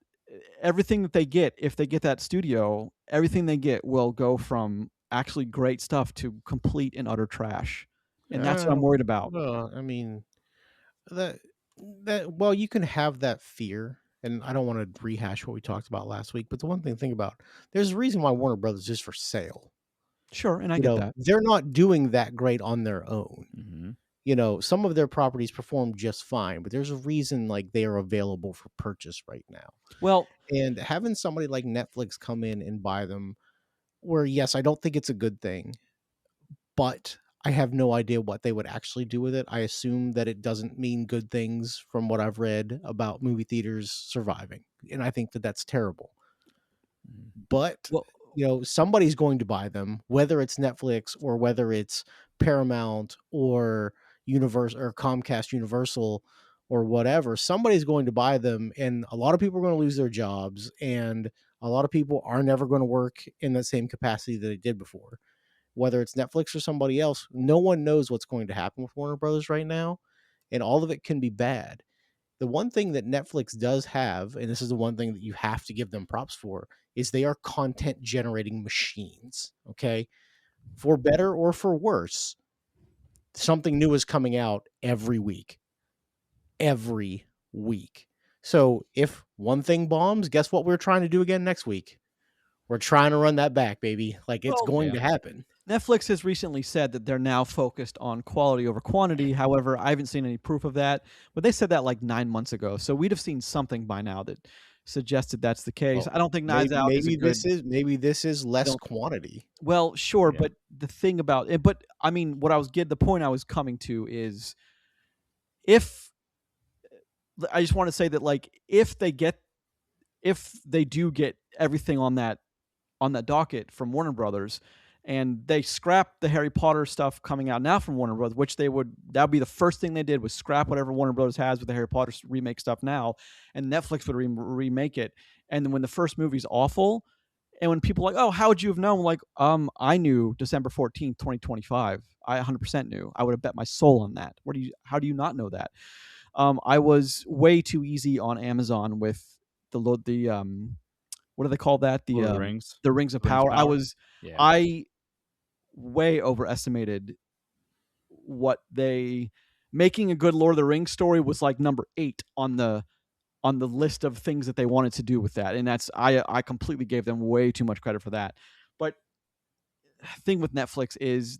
everything that they get. If they get that studio, everything they get will go from actually great stuff to complete and utter trash. And that's what I'm worried about. Well, I mean, well, you can have that fear, and I don't want to rehash what we talked about last week, but the one thing to think about, there's a reason why Warner Brothers is for sale. Sure, and I get that. They're not doing that great on their own. Some of their properties perform just fine, but there's a reason like they are available for purchase right now. Well, and having somebody like Netflix come in and buy them, where yes, I don't think it's a good thing, but I have no idea what they would actually do with it. I assume that it doesn't mean good things from what I've read about movie theaters surviving. And I think that that's terrible. But, somebody's going to buy them, whether it's Netflix or whether it's Paramount or Universal or Comcast Universal or whatever. Somebody's going to buy them. And a lot of people are going to lose their jobs. And a lot of people are never going to work in the same capacity that they did before. Whether it's Netflix or somebody else, no one knows what's going to happen with Warner Brothers right now, and all of it can be bad. The one thing that Netflix does have, and this is the one thing that you have to give them props for, is they are content generating machines, okay? For better or for worse, something new is coming out every week. Every week. So if one thing bombs, guess what we're trying to do again next week? We're trying to run that back, baby. Like it's going to happen. Netflix has recently said that they're now focused on quality over quantity. However, I haven't seen any proof of that. But they said that like 9 months ago. So we'd have seen something by now that suggested that's the case. I don't think Knives Out is maybe this is less quantity. Well, sure, but the thing about it, but I mean, the point I was coming to is I just want to say that like if they do get everything on that docket from Warner Brothers, and they scrap the Harry Potter stuff coming out now from Warner Brothers, which that would be the first thing they did was scrap whatever Warner Brothers has with the Harry Potter remake stuff now, and Netflix would remake it. And then when the first movie's awful, And when people are like, oh, how would you have known? Like, I knew December 14th, 2025. I 100% knew. I would have bet my soul on that. How do you not know that? I was way too easy on Amazon with the what do they call that? Lord of the Rings. The Rings of Power. I way overestimated what making a good Lord of the Rings story was like number 8 on the list of things that they wanted to do with that. And that's, I completely gave them way too much credit for that. But thing with Netflix is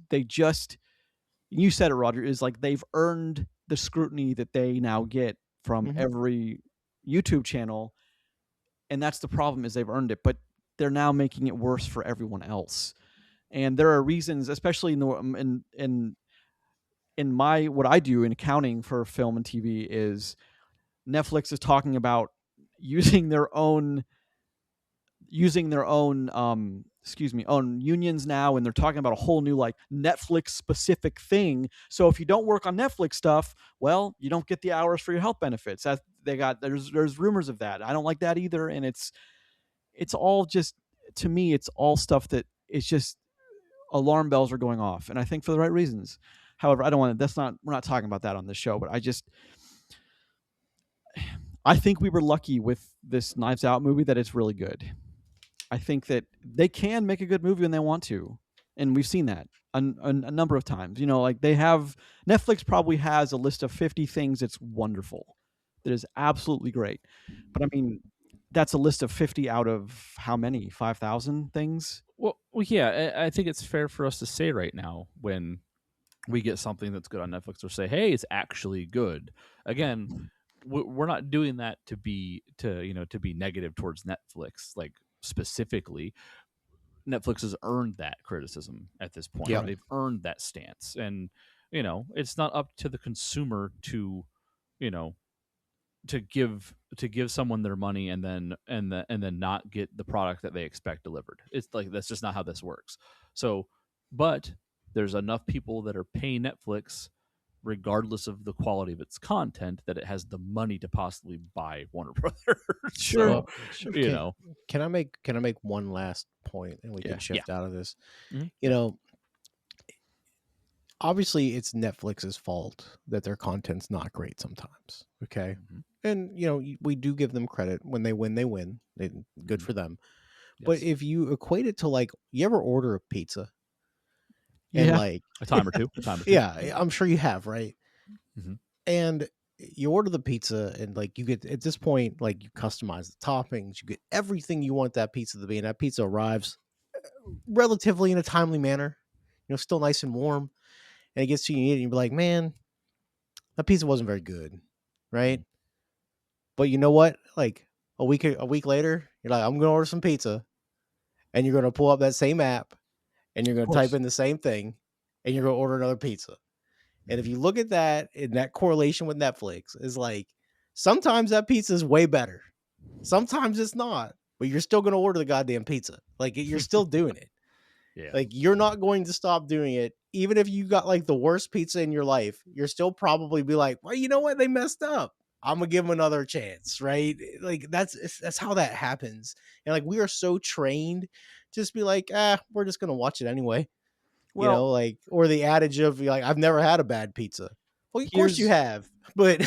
you said it, Roger, is like they've earned the scrutiny that they now get from every YouTube channel. And that's the problem, is they've earned it, but they're now making it worse for everyone else. And there are reasons, especially in my, what I do in accounting for film and TV, is Netflix is talking about using their own own unions now, and they're talking about a whole new like Netflix specific thing. So if you don't work on Netflix stuff, well, you don't get the hours for your health benefits. There's rumors of that. I don't like that either, and it's all just, to me, it's all stuff that it's just alarm bells are going off, and I think for the right reasons. However, we're not talking about that on this show, but I think we were lucky with this Knives Out movie that it's really good. I think that they can make a good movie when they want to, and we've seen that a number of times. Like Netflix probably has a list of 50 things that's wonderful, that is absolutely great. But I mean, that's a list of 50 out of how many? 5,000 things? Well, yeah, I think it's fair for us to say right now, when we get something that's good on Netflix, or say, hey, it's actually good. Again, we're not doing that to be negative towards Netflix, like specifically. Netflix has earned that criticism at this point. Yeah. They've earned that stance, and it's not up to the consumer to give someone their money and then not get the product that they expect delivered. It's like, that's just not how this works. So, but there's enough people that are paying Netflix, regardless of the quality of its content, that it has the money to possibly buy Warner Brothers. Sure. So, Can I make one last point, and we can shift out of this? Mm-hmm. Obviously it's Netflix's fault that their content's not great sometimes. Okay. Mm-hmm. And we do give them credit. When they win, good for them. Yes. But if you equate it to, like, you ever order a pizza? And like a time or two. Yeah, I'm sure you have, right? Mm-hmm. And you order the pizza, and like you get, at this point, like, you customize the toppings, you get everything you want that pizza to be, and that pizza arrives relatively in a timely manner, still nice and warm, and it gets to you, and you eat it, and you're like, man, that pizza wasn't very good, right? But you know what? Like a week later, you're like, I'm gonna order some pizza, and you're gonna pull up that same app, and you're going to type in the same thing, and you're going to order another pizza. And if you look at that, in that correlation with Netflix, is like, sometimes that pizza is way better. Sometimes it's not, but you're still going to order the goddamn pizza. Like, you're still doing it. Yeah. Like, you're not going to stop doing it. Even if you got like the worst pizza in your life, you're still probably be like, well, you know what? They messed up. I'm going to give them another chance, right? Like, that's how that happens. And like, we are so trained, just be like, we're just going to watch it anyway. Well, like, or the adage of, like, I've never had a bad pizza. Well, of course you have, but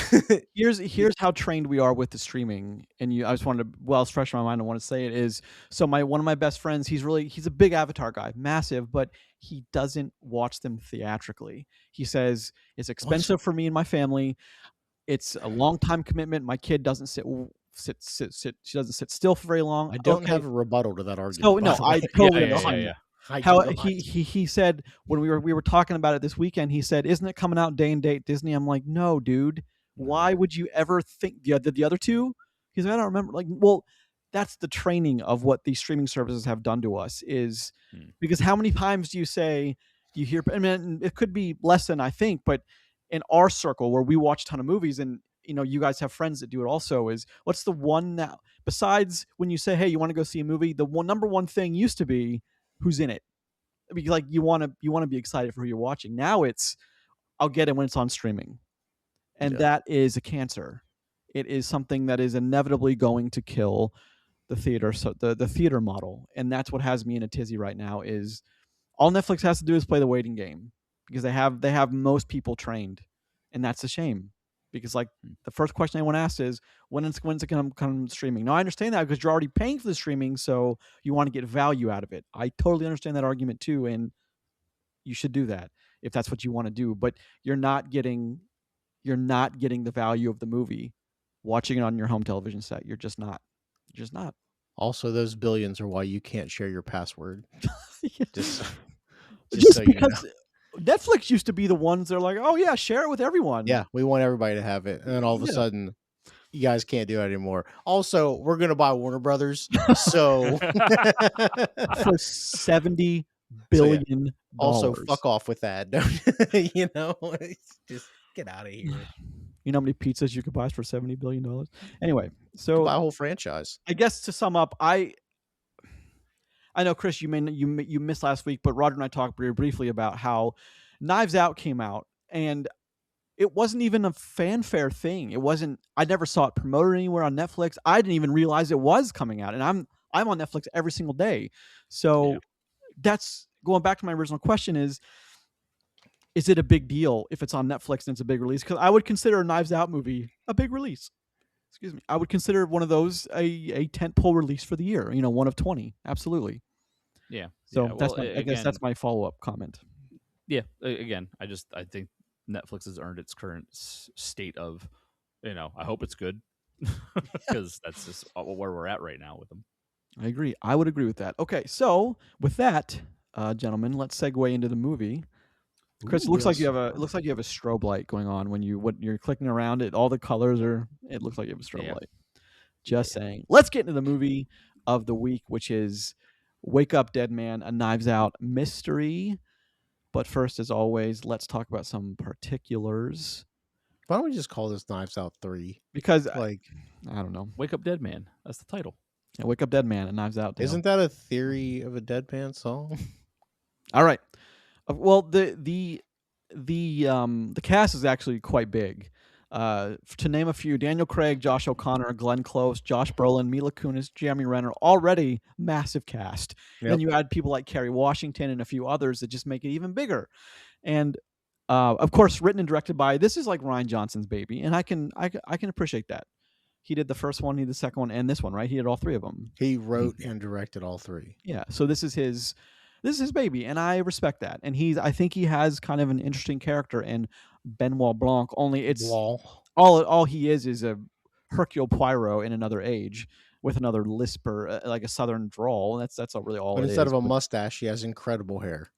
here's how trained we are with the streaming. And I just wanted to, it's fresh in my mind, I want to say it is, so one of my best friends, he's a big Avatar guy, massive, but he doesn't watch them theatrically. He says it's expensive for me and my family. It's a long time commitment. My kid doesn't sit. She doesn't sit still for very long. I don't have a rebuttal to that argument. So no, I totally understand. How he said when we were talking about it this weekend, he said, "Isn't it coming out day and date Disney?" I'm like, "No, dude. Why would you ever think the other two?" He's like, "I don't remember." Like, well, that's the training of what these streaming services have done to us. Is because how many times do you hear? I mean, it could be less than I think, but in our circle where we watch a ton of movies, and you guys have friends that do it also, is what's the one now, besides when you say, hey, you want to go see a movie, the number one thing used to be who's in it, because like you want to be excited for who you're watching. Now it's, I'll get it when it's on streaming, and that is a cancer. It is something that is inevitably going to kill the theater, so the theater model, and that's what has me in a tizzy right now. Is all Netflix has to do is play the waiting game, because they have most people trained, and that's a shame. Because like the first question anyone asks is when's it going to come streaming? Now I understand that because you're already paying for the streaming, so you want to get value out of it. I totally understand that argument too, and you should do that if that's what you want to do. But you're not getting the value of the movie watching it on your home television set. You're just not. Also, those billions are why you can't share your password. Just so because Netflix used to be the ones that are like, oh yeah, share it with everyone. Yeah, we want everybody to have it. And then all of a sudden, you guys can't do it anymore. Also, we're going to buy Warner Brothers. So for $70 billion. Also, fuck off with that. You know, just get out of here. You know how many pizzas you could buy for $70 billion? Anyway, so buy a whole franchise. I guess to sum up, I know, Chris, you missed last week, but Roger and I talked very briefly about how Knives Out came out, and it wasn't even a fanfare thing. It wasn't. I never saw it promoted anywhere on Netflix. I didn't even realize it was coming out, and I'm on Netflix every single day. So that's going back to my original question: is it a big deal if it's on Netflix and it's a big release? Because I would consider a Knives Out movie a big release. Excuse me. I would consider one of those a tentpole release for the year. You know, one of 20. Absolutely. Yeah. So I guess that's my follow-up comment. Yeah. Again, I think Netflix has earned its current state of, I hope it's good, because that's just where we're at right now with them. I agree. I would agree with that. Okay, so with that, gentlemen, let's segue into the movie. Chris, it looks like you have a strobe light going on when you're clicking around it. All the colors are. It looks like you have a strobe light. Just saying. Let's get into the movie of the week, which is Wake Up Dead Man, a Knives Out mystery. But first, as always, let's talk about some particulars. Why don't we just call this Knives Out 3? Because I don't know. Wake Up Dead Man. That's the title. Yeah, Wake Up Dead Man, a Knives Out. Isn't that a Theory of a Dead Man song? All right. Well, the cast is actually quite big. To name a few: Daniel Craig, Josh O'Connor, Glenn Close, Josh Brolin, Mila Kunis, Jeremy Renner. Already massive cast. Yep. Then you add people like Kerry Washington and a few others that just make it even bigger. And of course, written and directed by, this is like Rian Johnson's baby, and I can appreciate that. He did the first one, he did the second one, and this one, right? He did all three of them. He wrote and directed all three. Yeah. So this is his baby, and I respect that. And I think he has kind of an interesting character in Benoit Blanc. Only it's all he is a Hercule Poirot in another age with another lisper, like a southern drawl. That's really all. But instead of a mustache, he has incredible hair.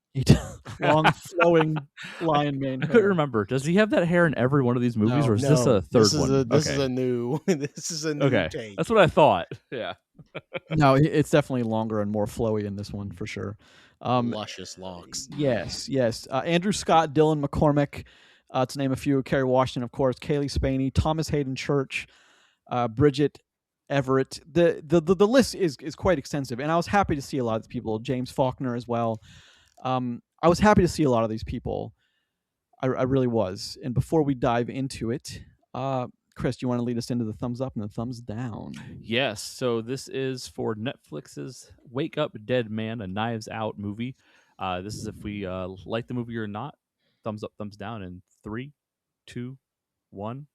Long flowing lion mane. I couldn't remember. Does he have that hair in every one of these movies, or is this a third one? This is a new. This is a new take. That's what I thought. Yeah. No, it's definitely longer and more flowy in this one for sure. Luscious locks. Yes. Andrew Scott, Dylan McCormick, to name a few. Kerry Washington, of course. Kaylee Spaney, Thomas Hayden Church, Bridget Everett. The list is quite extensive, and I was happy to see a lot of these people. James Faulkner as well. I was happy to see a lot of these people. I really was. And before we dive into it, Chris, do you want to lead us into the thumbs up and the thumbs down? Yes. So this is for Netflix's Wake Up Dead Man, a Knives Out movie. This is if we like the movie or not. Thumbs up, thumbs down in 3, 2, 1.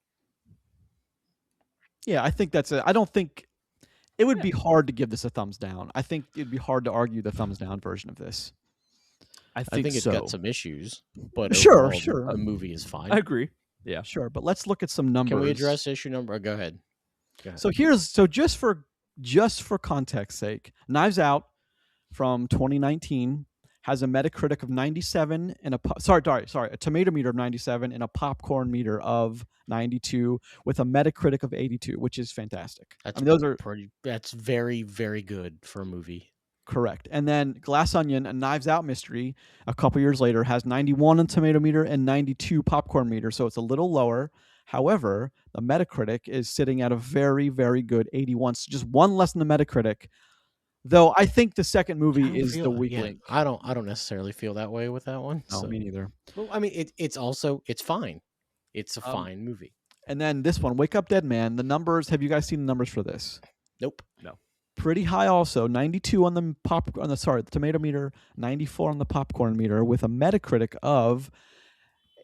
Yeah, I think that's it. I don't think it would be hard to give this a thumbs down. I think it'd be hard to argue the thumbs down version of this. I think it's got some issues, but sure. The movie is fine. I agree. Yeah, sure. But let's look at some numbers. Can we address issue number? Go ahead. So just for context sake, Knives Out from 2019 has a Metacritic of 97 and a tomato meter of 97 and a popcorn meter of 92 with a Metacritic of 82, which is fantastic. That's very, very good for a movie. Correct. And then Glass Onion, a Knives Out mystery, a couple years later has 91 on tomato meter and 92 popcorn meter, so it's a little lower. However, the Metacritic is sitting at a very, very good 81, so just one less than the Metacritic. Though I think the second movie is the weak link. I don't necessarily feel that way with that one. No, me neither. Well, I mean, it's fine. It's a fine movie. And then this one, Wake Up Dead Man. The numbers. Have you guys seen the numbers for this? Nope. No. pretty high also. 92 on the tomato meter, 94 on the popcorn meter, with a Metacritic of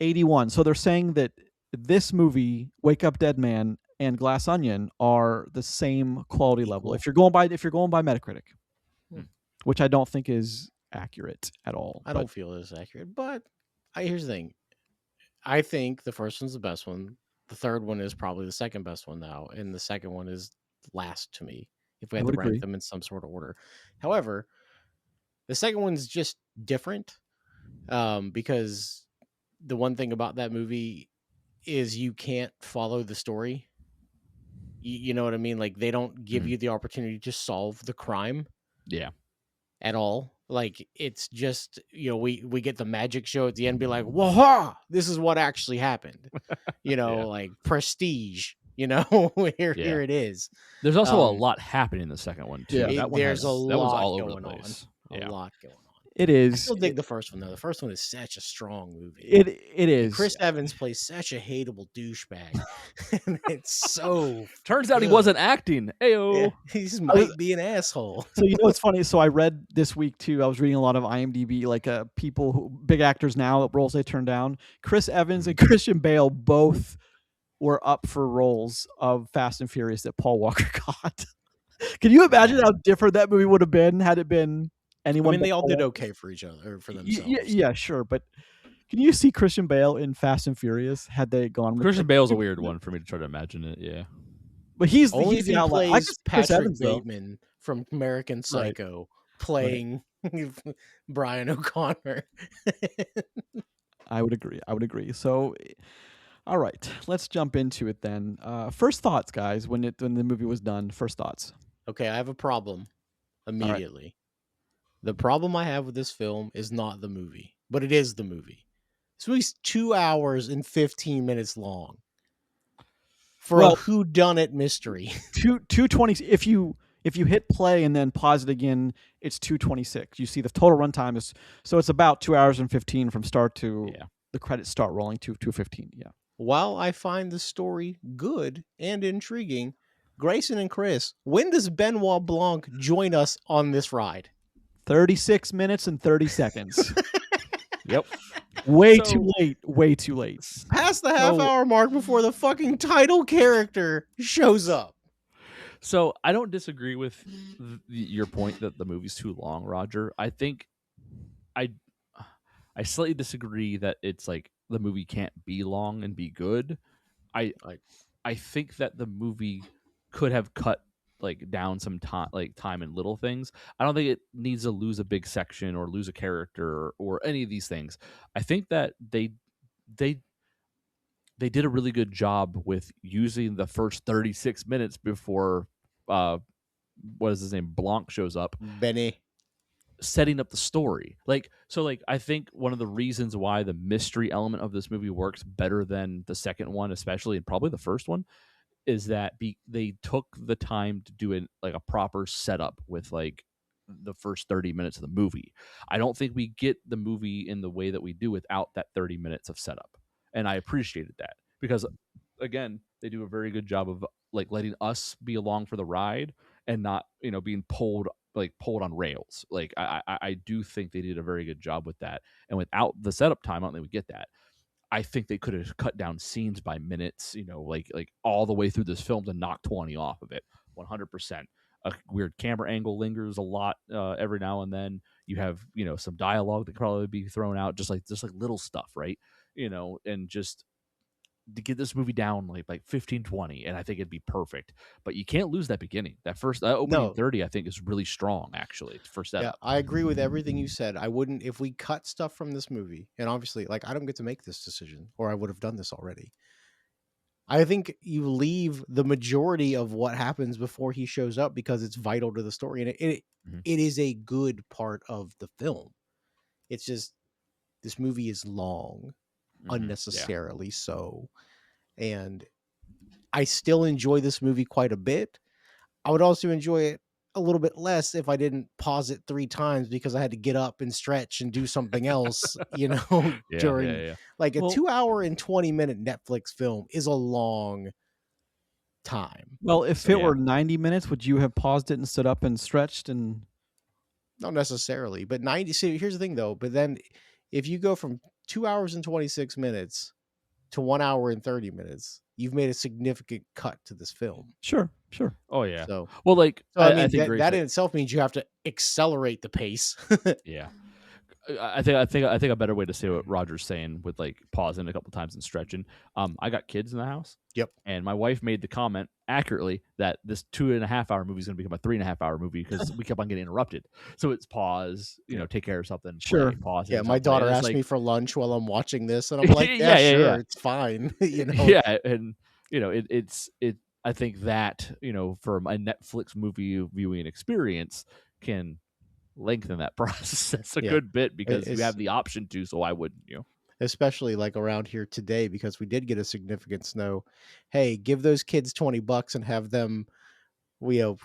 81. So they're saying that this movie, Wake Up Dead Man, and Glass Onion are the same quality level. If you're going by Metacritic, which I don't think is accurate at all. I don't feel it is accurate, but here's the thing. I think the first one's the best one. The third one is probably the second best one now, and the second one is last to me if we had to rank them in some sort of order. However, the second one's just different because the one thing about that movie is you can't follow the story. You know what I mean? Like, they don't give you the opportunity to solve the crime. Yeah. At all. Like, it's just, we get the magic show at the end, be like, whoa, this is what actually happened. Like Prestige, here it is. There's also a lot happening in the second one too. Yeah. There's a lot all going over the place. on. A lot going on. It is. I still dig the first one though. The first one is such a strong movie. It is. And Chris Evans plays such a hateable douchebag. And it's so turns out he wasn't acting. Ayo. Yeah, he just might be an asshole. So it's funny. So I read this week too. I was reading a lot of IMDb, like big actors now, roles they turned down. Chris Evans and Christian Bale both were up for roles of Fast and Furious that Paul Walker got. Can you imagine how different that movie would have been had it been anyone? I mean, they all did okay for each other, or for themselves. Yeah, sure. But can you see Christian Bale in Fast and Furious had they gone with Christian Bale's a weird one for me to try to imagine it. Yeah. But he's Only the outlier. Plays Patrick Evans, Bateman from American Psycho playing Brian O'Connor. I would agree. So, all right, let's jump into it then. First thoughts, guys. When the movie was done, first thoughts. Okay, I have a problem immediately. Right. The problem I have with this film is not the movie, but it is the movie. This movie's 2 hours and 15 minutes long for a whodunit mystery. 220. If you hit play and then pause it again, it's 2:26. You see the total runtime is it's about 2 hours and 15 from start to the credits start rolling to 2:15. Yeah. While I find the story good and intriguing, Grayson and Chris, when does Benoit Blanc join us on this ride? 36 minutes and 30 seconds. Yep. Way too late. Past the half-hour mark before the fucking title character shows up. So I don't disagree with your point that the movie's too long, Roger. I think I slightly disagree that it's like the movie can't be long and be good. I think that the movie could have cut down some time in little things. I don't think it needs to lose a big section or lose a character or any of these things. I think that they did a really good job with using the first 36 minutes before what is his name, Blanc shows up. Benny. Setting up the story. I think one of the reasons why the mystery element of this movie works better than the second one, especially, and probably the first one, is that they took the time to do a proper setup with the first 30 minutes of the movie. I don't think we get the movie in the way that we do without that 30 minutes of setup. And I appreciated that because, again, they do a very good job of letting us be along for the ride and not, being pulled on rails. I do think they did a very good job with that. And without the setup time, I don't think we get that. I think they could have cut down scenes by minutes, all the way through this film to knock 20 off of it. 100%. A weird camera angle lingers a lot every now and then. You have, some dialogue that could probably be thrown out, just like little stuff, right? And just to get this movie down like 15, 20, and I think it'd be perfect. But you can't lose that beginning. That opening 30, I think, is really strong, actually, for setup. Yeah, I agree with everything you said. I wouldn't, if we cut stuff from this movie, and obviously, I don't get to make this decision, or I would have done this already. I think you leave the majority of what happens before he shows up because it's vital to the story, and it is a good part of the film. It's just, this movie is long, unnecessarily so. And I still enjoy this movie quite a bit. I would also enjoy it a little bit less if I didn't pause it 3 times because I had to get up and stretch and do something else, during a 2 hour and 20 minute Netflix film is a long time. Well, if it were 90 minutes, would you have paused it and stood up and stretched? And not necessarily, but 90. See, here's the thing though. But then, if you go from 2 hours and 26 minutes to 1 hour and 30 minutes, you've made a significant cut to this film. Sure. Oh yeah. So, well, like I mean, that in itself means you have to accelerate the pace. Yeah. I think a better way to say what Roger's saying with like pausing a couple times and stretching. I got kids in the house. Yep. And my wife made the comment accurately that this 2.5 hour movie is going to become a 3.5 hour movie because we kept on getting interrupted. So it's pause, take care of something. Sure. Play, pause. Yeah. My daughter asked me for lunch while I'm watching this, and I'm like, yeah, sure, it's fine. Yeah, and I think that for a Netflix movie viewing experience can lengthen that process a good bit because you have the option to, so why wouldn't you? Especially like around here today, because we did get a significant snow. Hey, give those kids $20 and have them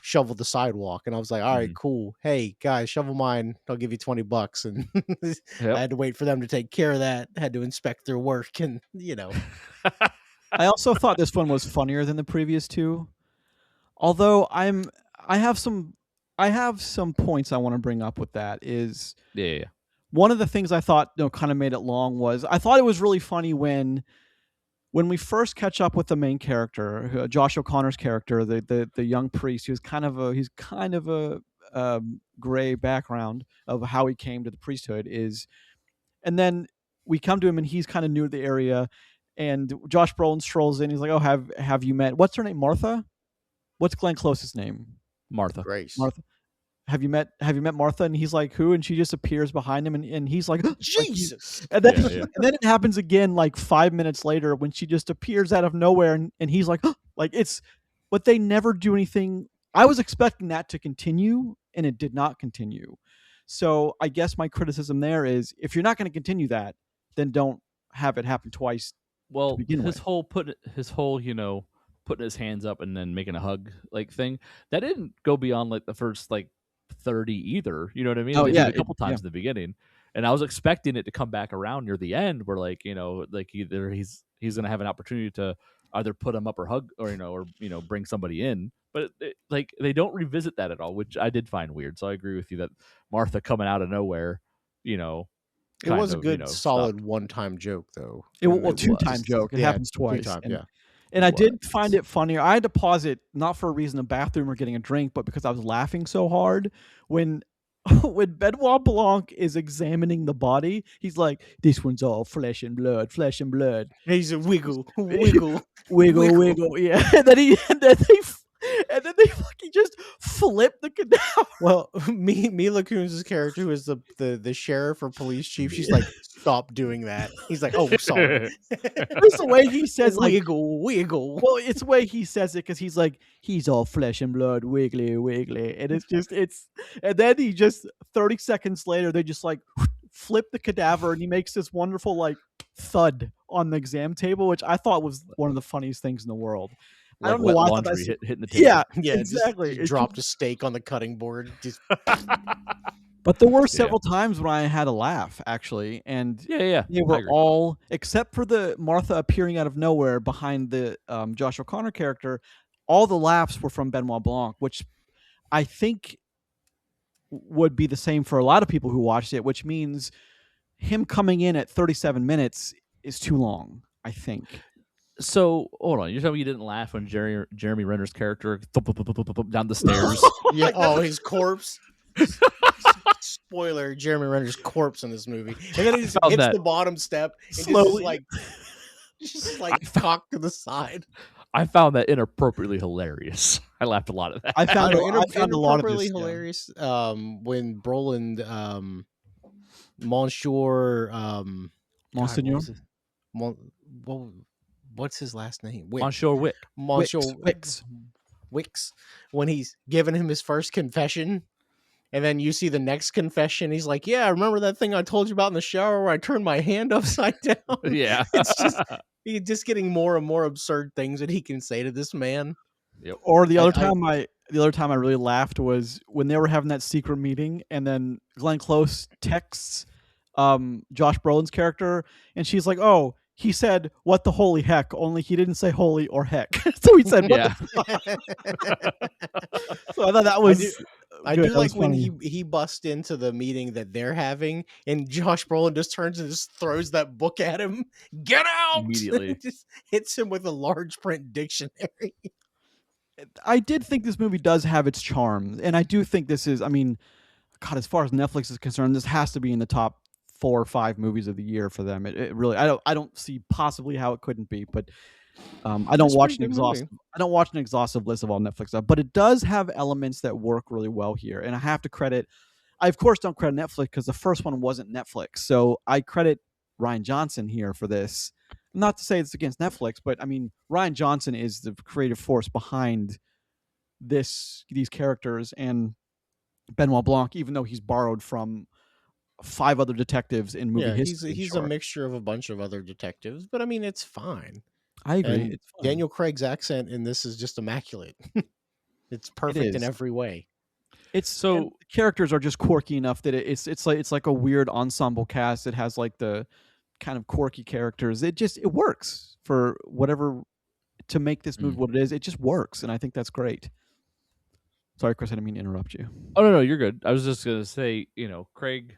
shovel the sidewalk. And I was like, all right, cool. Hey guys, shovel mine, I'll give you $20. And I had to wait for them to take care of that, had to inspect their work, and I also thought this one was funnier than the previous two. Although I have some points I want to bring up with that. Is one of the things I thought kind of made it long was I thought it was really funny when we first catch up with the main character, Josh O'Connor's character, the young priest. He's kind of a gray background of how he came to the priesthood and then we come to him and he's kind of new to the area, and Josh Brolin strolls in. He's like, "Oh, have you met? What's her name? Martha? What's Glenn Close's name? Martha. Grace. Martha. Have you met Martha?" And he's like, "Who?" And she just appears behind him, and he's like, Jesus. And then and then it happens again like 5 minutes later when she just appears out of nowhere, and he's like, like it's, but they never do anything. I was expecting that to continue, and it did not continue. So I guess my criticism there is, if you're not going to continue that, then don't have it happen twice. Well, his whole putting his hands up and then making a hug like thing, that didn't go beyond like the first like 30 either. You know what I mean? Oh, they yeah, did a couple times in the beginning, and I was expecting it to come back around near the end where like like either he's gonna have an opportunity to either put him up or hug or bring somebody in, but like they don't revisit that at all, which I did find weird. So I agree with you that Martha coming out of nowhere, it was a good solid one-time joke though. Two-time joke. It happens twice. And I did find it funnier. I had to pause it, not for a reason, a bathroom or getting a drink, but because I was laughing so hard when Benoit Blanc is examining the body. He's like, "This one's all flesh and blood. And he's a wiggle. Yeah. And then they fucking just flip the cadaver. Well, Mila Kunis' character, who is the sheriff or police chief, she's like, "Stop doing that." He's like, "Oh, sorry." It's the way he says, like, wiggle. Well, it's the way he says it because he's like, "He's all flesh and blood, wiggly, and and then he just 30 seconds later they just like flip the cadaver and he makes this wonderful like thud on the exam table, which I thought was one of the funniest things in the world. Like, I don't know why laundry hitting the table. Yeah, exactly. Just dropped a steak on the cutting board. But there were several times when I had a laugh, actually, and they were all, except for the Martha appearing out of nowhere behind the Josh O'Connor character, all the laughs were from Benoit Blanc, which I think would be the same for a lot of people who watched it, which means him coming in at 37 minutes is too long, I think. So hold on, you're telling me you didn't laugh when Jeremy Renner's character down the stairs? Yeah. Oh, his corpse. Spoiler: Jeremy Renner's corpse in this movie, and then he just hits the bottom step and slowly, just like cocked to the side. I found that inappropriately hilarious. I laughed a lot of that. I found a lot of this hilarious. When Brolin, Monsieur, Monsignor. What's his last name? Monsieur Wick. Wicks. When he's giving him his first confession, and then you see the next confession, he's like, "Yeah, remember that thing I told you about in the shower where I turned my hand upside down?" Yeah. It's just he's just getting more and more absurd things that he can say to this man. Yep. Or the other time I really laughed was when they were having that secret meeting, and then Glenn Close texts Josh Brolin's character, and she's like, "Oh, he said, "What the holy heck?" Only he didn't say holy or heck. So he said, "What the fuck?" So I thought that was. I do like when he busts into the meeting that they're having, and Josh Brolin just turns and just throws that book at him. Get out! Immediately. Just hits him with a large print dictionary. I did think this movie does have its charm, and I do think this is. I mean, God, as far as Netflix is concerned, this has to be in the top 4 or 5 movies of the year for them. It really. I don't see possibly how it couldn't be, but. I don't watch an exhaustive list of all Netflix stuff, but it does have elements that work really well here. And I have to credit, I of course don't credit Netflix because the first one wasn't Netflix. So I credit Rian Johnson here for this. Not to say it's against Netflix, but I mean, Rian Johnson is the creative force behind these characters, and Benoit Blanc, even though he's borrowed from 5 other detectives in movie history. He's a mixture of a bunch of other detectives, but I mean, it's fine. I agree. It's Daniel Craig's accent in this is just immaculate. It's perfect in every way. It's so the characters are just quirky enough that it's like a weird ensemble cast. It has like the kind of quirky characters. It works for whatever to make this movie what it is. It just works, and I think that's great. Sorry, Chris, I didn't mean to interrupt you. Oh no, you're good. I was just gonna say, Craig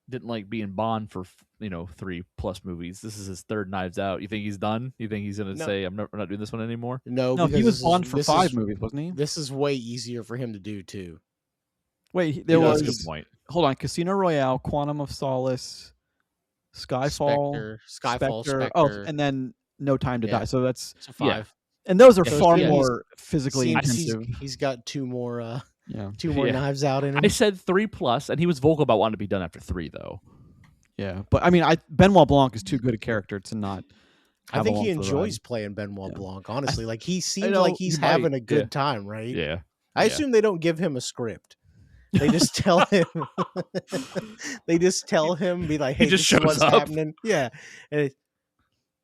didn't like being Bond for 3+ movies. This is his 3rd Knives Out. You think he's done? You think he's gonna say we're not doing this one anymore? No, he was Bond for 5 movies, wasn't he? This is way easier for him to do too. Wait, there was a good point. Hold on, Casino Royale, Quantum of Solace, Skyfall, Spectre. Oh, and then No Time to Die. So that's 5. Yeah. And those are far more physically intensive. He's got 2 more. 2 more Knives Out in him. I said 3+, and he was vocal about wanting to be done after 3, though. Yeah, but I mean, Benoit Blanc is too good a character to not. I think he enjoys playing Benoit Blanc. Honestly, like he seems like he's having a good time, right? Yeah. I assume they don't give him a script. They just tell him. They just tell him, be like, "Hey, this is what's happening." Yeah. And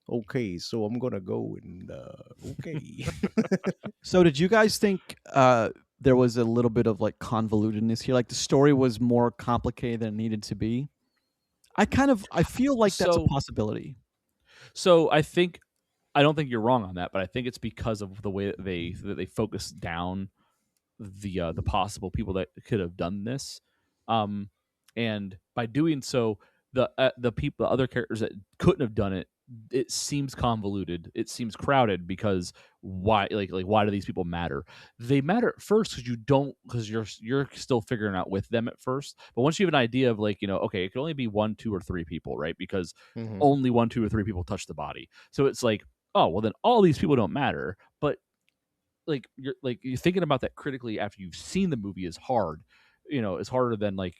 okay, so I'm gonna go and okay. So, did you guys think there was a little bit of like convolutedness here? Like the story was more complicated than it needed to be. I feel like that's a possibility. So I don't think you're wrong on that, but I think it's because of the way that they focus down the possible people that could have done this, and by doing so, the other characters that couldn't have done it, it seems convoluted. It seems crowded because why? Like why do these people matter? They matter at first because you're still figuring out with them at first. But once you have an idea of okay, it can only be 1, 2, or 3 people, right? Because only 1, 2, or 3 people touch the body. So it's like, oh well, then all these people don't matter. But you're thinking about that critically after you've seen the movie is hard. It's harder than like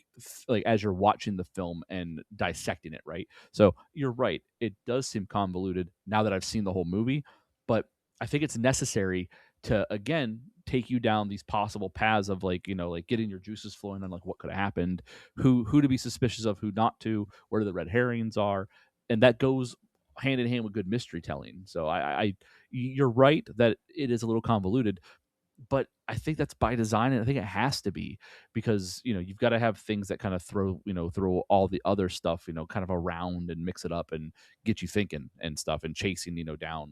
as you're watching the film and dissecting it, right? So you're right. It does seem convoluted now that I've seen the whole movie, but I think it's necessary to, again, take you down these possible paths of getting your juices flowing on what could have happened, who to be suspicious of, who not to, where the red herrings are. And that goes hand in hand with good mystery telling. So you're right that it is a little convoluted, but I think that's by design, and I think it has to be because you've got to have things that kind of throw all the other stuff kind of around and mix it up and get you thinking and stuff and chasing down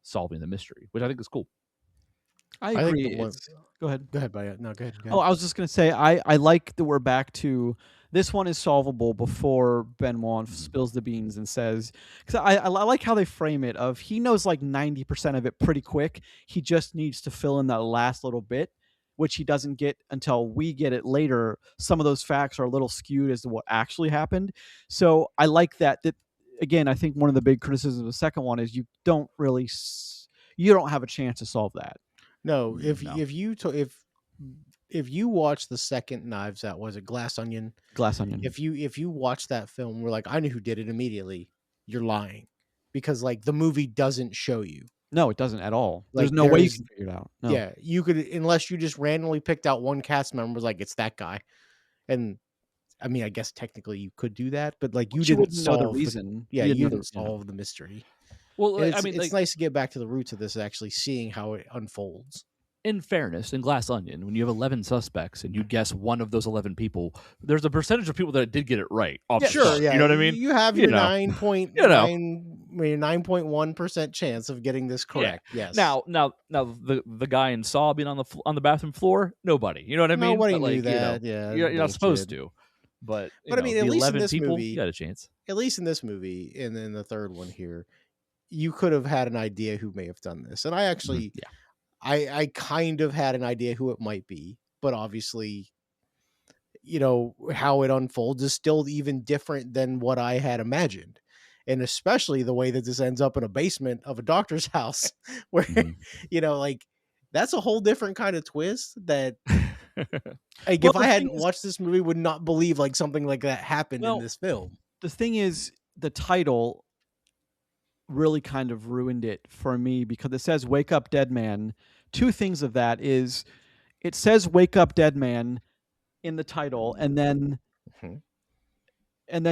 solving the mystery, which I think is cool. I agree. Go ahead. Go ahead, Baya. No, go ahead. Oh, I was just gonna say I like that we're back to this one is solvable before Benoit spills the beans and says, because I like how they frame it of he knows like 90% of it pretty quick. He just needs to fill in that last little bit, which he doesn't get until we get it later. Some of those facts are a little skewed as to what actually happened. So I like that again, I think one of the big criticisms of the second one is you don't have a chance to solve that. No, if you watch the second Knives Out, was it Glass Onion? Glass Onion. If you watch that film, we're like, I knew who did it immediately. You're lying, because the movie doesn't show you. No, it doesn't at all. There's no way you can figure it out. No. Yeah, you could, unless you just randomly picked out one cast member, was like, it's that guy, and I mean, I guess technically you could do that, but you didn't solve know the reason. You didn't solve the mystery. Well, it's nice to get back to the roots of this, actually seeing how it unfolds. In fairness, in Glass Onion, when you have 11 suspects and you guess one of those 11 people, there's a percentage of people that did get it right. Sure, yeah. You know what I mean? You have your 9.9 9.1% chance of getting this correct. Yes. Now the guy in Saw being on the bathroom floor, nobody. You know what I mean? Nobody But, knew like, that. you're not supposed to. But I mean, at the least in 11 this people, movie, you got a chance. At least in this movie, and then the third one here, you could have had an idea who may have done this. And I actually, I kind of had an idea who it might be, but obviously, how it unfolds is still even different than what I had imagined. And especially the way that this ends up in a basement of a doctor's house where, like, that's a whole different kind of twist that like, if I hadn't watched this movie, would not believe like something like that happened in this film. The thing is, the title really kind of ruined it for me because it says "Wake Up, Dead Man." Two things of that is, it says "Wake Up, Dead Man" in the title, and then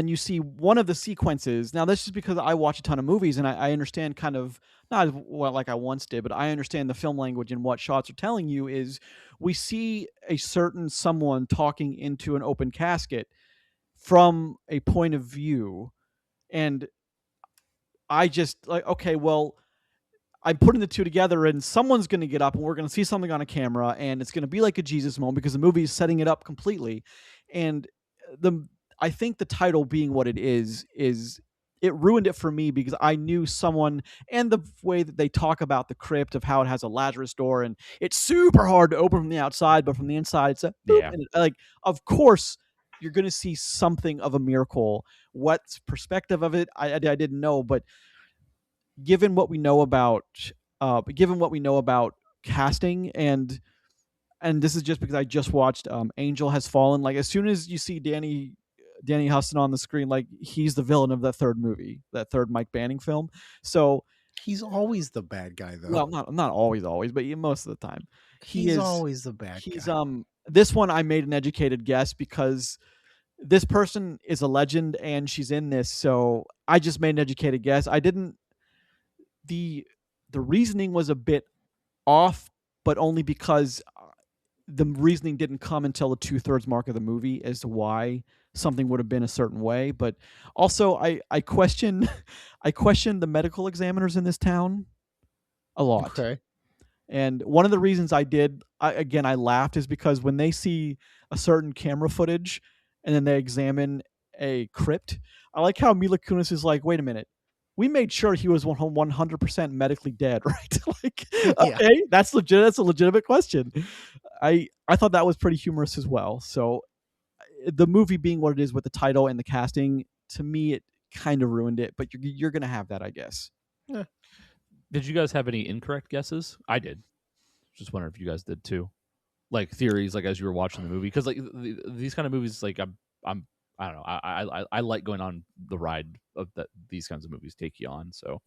you see one of the sequences. Now, this is because I watch a ton of movies, and I understand kind of, not like I once did, but I understand the film language and what shots are telling you is we see a certain someone talking into an open casket from a point of view. And I just like, okay, well, I'm putting the two together and someone's going to get up and we're going to see something on a camera and it's going to be like a Jesus moment because the movie is setting it up completely. And I think the title being what it is it ruined it for me because I knew someone, and the way that they talk about the crypt of how it has a Lazarus door and it's super hard to open from the outside, but from the inside it's a boop, and like, of course you're going to see something of a miracle. What's perspective of it, I didn't know, but given what we know about casting, and this is just because I just watched Angel Has Fallen. Like, as soon as you see Danny Huston on the screen, like, he's the villain of that third movie, that third Mike Banning film. So he's always the bad guy, though. Well, not always, but most of the time he's always the bad guy. This one I made an educated guess because this person is a legend and she's in this, so I just made an educated guess. I didn't. The reasoning was a bit off, but only because the reasoning didn't come until the 2/3 mark of the movie as to why something would have been a certain way. But also, I question the medical examiners in this town a lot. Okay. And one of the reasons I laughed is because when they see a certain camera footage and then they examine a crypt, I like how Mila Kunis is like, wait a minute, we made sure he was 100% medically dead, right? Like, okay, that's legit. That's a legitimate question. I thought that was pretty humorous as well. So the movie being what it is with the title and the casting, to me, it kind of ruined it. But you're going to have that, I guess. Yeah. Did you guys have any incorrect guesses? I did. Just wondering if you guys did too. Like theories, like as you were watching the movie, because like these kind of movies, like I don't know. I like going on the ride of that these kinds of movies take you on. So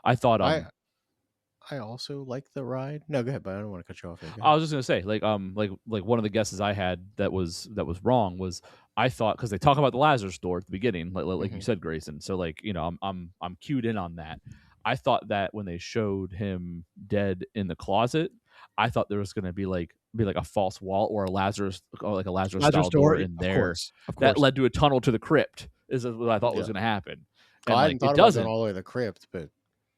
I thought I also like the ride. No, go ahead, but I don't want to cut you off. I was just gonna say, like one of the guesses I had that was wrong was I thought, because they talk about the Lazarus door at the beginning, like you said, Grayson. So like, I'm cued in on that. I thought that when they showed him dead in the closet, I thought there was going to be like a false wall or a Lazarus style door in there. Of course. That led to a tunnel to the crypt. Is what I thought was going to happen. And I hadn't thought about that all the way to the crypt, but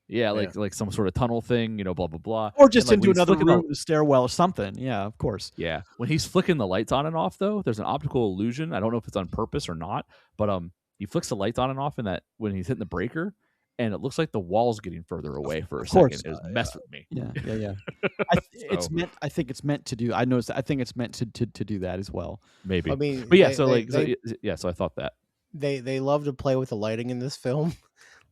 like some sort of tunnel thing, blah blah blah, or just into another room, the stairwell or something. Yeah, of course. Yeah, when he's flicking the lights on and off, though, there's an optical illusion. I don't know if it's on purpose or not, but he flicks the lights on and off in that when he's hitting the breaker. And it looks like the wall's getting further away for a second. It messed with me. Yeah. I think it's meant to do. I noticed. I think it's meant to do that as well. Maybe. I mean, but yeah. So I thought that they love to play with the lighting in this film,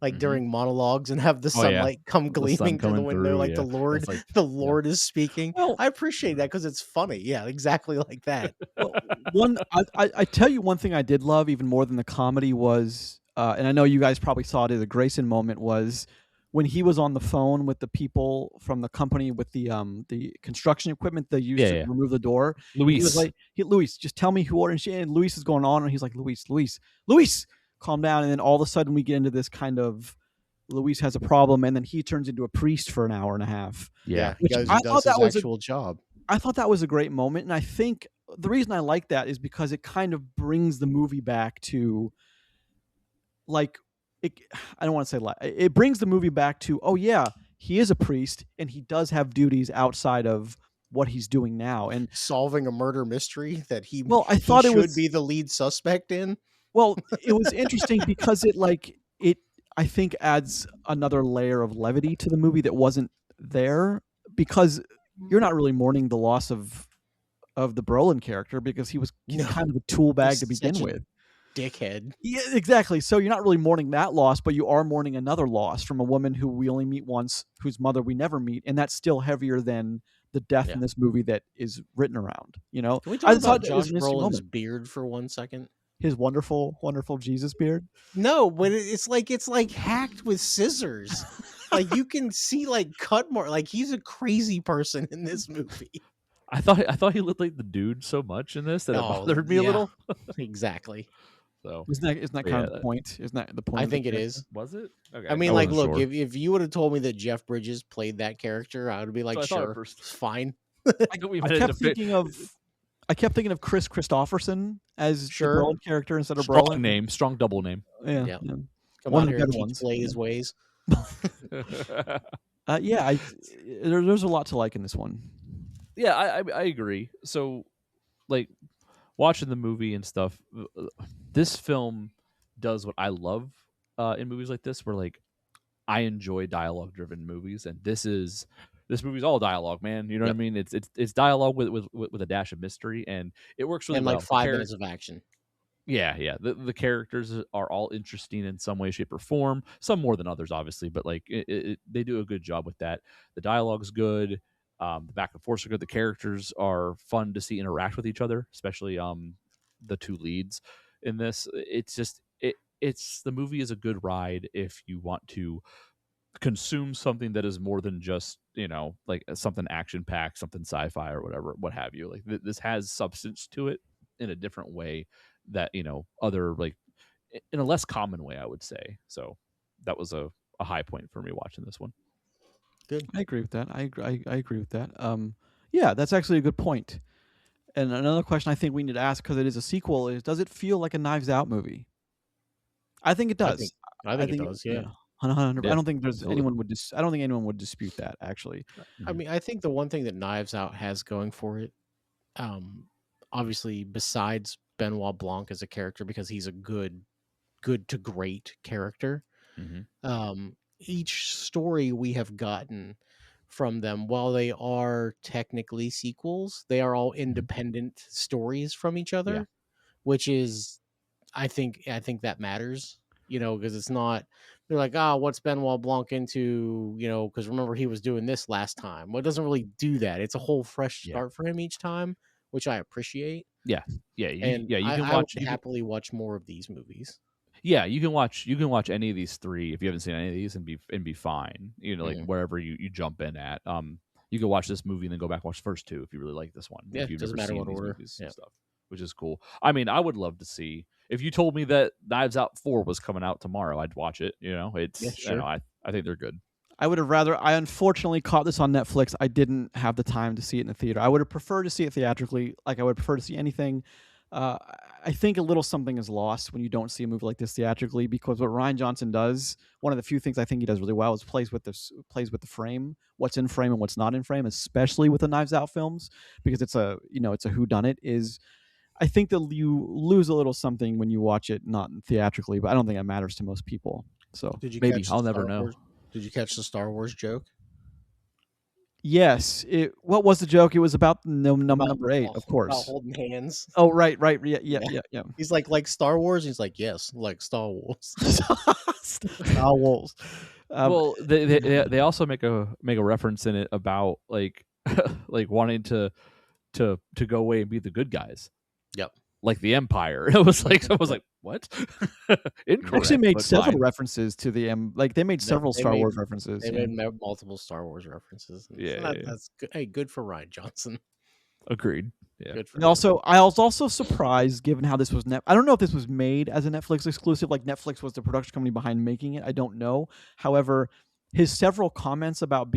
like during monologues, and have the sunlight come gleaming through the window, like the Lord is speaking. Well, I appreciate that because it's funny. Yeah, exactly like that. I tell you one thing I did love even more than the comedy was. And I know you guys probably saw it as a Grayson moment, was when he was on the phone with the people from the company with the construction equipment they used to remove the door. Luis. He was like, Luis, just tell me who ordered. And Luis is going on, and he's like, Luis, calm down. And then all of a sudden we get into this kind of, Luis has a problem, and then he turns into a priest for an hour and a half. Yeah, I thought that was actual job. I thought that was a great moment, and I think the reason I like that is because it kind of brings the movie back to, like, I don't want to say it brings the movie back to, oh yeah, he is a priest and he does have duties outside of what he's doing now, and solving a murder mystery that he should be the lead suspect in. Well, it was interesting because it I think adds another layer of levity to the movie that wasn't there, because you're not really mourning the loss of the Brolin character because he's kind of a tool bag to begin with. Dickhead. Yeah, exactly. So you're not really mourning that loss, but you are mourning another loss from a woman who we only meet once, whose mother we never meet, and that's still heavier than the death in this movie that is written around. You know, can we talk about Josh Brolin's beard for 1 second? His wonderful, wonderful Jesus beard. No, but it's like hacked with scissors. Like you can see like cut mark. Like he's a crazy person in this movie. I thought he looked like the dude so much in this that it bothered me a little. Exactly. So isn't that kind of the point? Isn't that the point? I think it is. Was it? Okay. I mean, like, look, if you would have told me that Jeff Bridges played that character, I would be like, sure, it's fine. I kept thinking of Chris Christopherson as the Brolin character instead of Brolin. Name, strong double name. Yeah. Come on here, teach Blade his ways. There's a lot to like in this one. Yeah, I agree. So, like, watching the movie and stuff, this film does what I love in movies like this, where like I enjoy dialogue-driven movies, and this movie's all dialogue, man. You know what I mean? It's dialogue with a dash of mystery, and it works really well. And like 5 minutes of action. Yeah. The characters are all interesting in some way, shape, or form. Some more than others, obviously, but like they do a good job with that. The dialogue's good. The back and forth are good. The characters are fun to see interact with each other, especially the two leads in this. It's the movie is a good ride if you want to consume something that is more than just, you know, like something action packed, something sci-fi or whatever, what have you. Like this has substance to it in a different way that, you know, other, like, in a less common way, I would say. So that was a high point for me watching this one. Good. I agree with that. I agree with that. Yeah, that's actually a good point. And another question I think we need to ask, because it is a sequel, is does it feel like a Knives Out movie? I think it does. I think it does. Yeah. 100. I don't think anyone would I don't think anyone would dispute that, actually. I mean, I think the one thing that Knives Out has going for it, obviously besides Benoit Blanc as a character, because he's a good to great character. Mm-hmm. Each story we have gotten from them, while they are technically sequels, they are all independent stories from each other, which is, I think that matters, you know, because it's not, they're like, what's Benoit Blanc into, you know, because remember he was doing this last time. Well, it doesn't really do that. It's a whole fresh start for him each time, which I appreciate. You I would happily watch more of these movies. Yeah, you can watch any of these three if you haven't seen any of these and be fine. You know, like wherever you jump in at. You can watch this movie and then go back and watch the first two if you really like this one. Yeah, if you've doesn't never matter seen what order. Movies and stuff, which is cool. I mean, I would love to see, if you told me that Knives Out 4 was coming out tomorrow, I'd watch it. You know, you know, I think they're good. I would have rather. I unfortunately caught this on Netflix. I didn't have the time to see it in the theater. I would have preferred to see it theatrically. Like I would prefer to see anything. I think a little something is lost when you don't see a movie like this theatrically, because what Rian Johnson does, one of the few things I think he does really well, is plays with the frame, what's in frame and what's not in frame, especially with the Knives Out films, because it's a whodunit. Is I think that you lose a little something when you watch it not theatrically, but I don't think that matters to most people. So maybe I'll never know. Did you catch the Star Wars joke? Yes. What was the joke? It was about number 8, of course. About holding hands. Oh, right. Yeah. He's like Star Wars. He's like, yes, like Star Wars. Star Wars. Well, they also make a reference in it about like like wanting to go away and be the good guys. Yep. Like the Empire. It was like, I was like, what? Incorrect. They actually made several references to the like they made several Star Wars references. They made multiple Star Wars references. That's good. Hey, good for Rian Johnson. Agreed. Yeah. Good for I was also surprised, given how this was I don't know if this was made as a Netflix exclusive, like Netflix was the production company behind making it. I don't know. However, his several comments about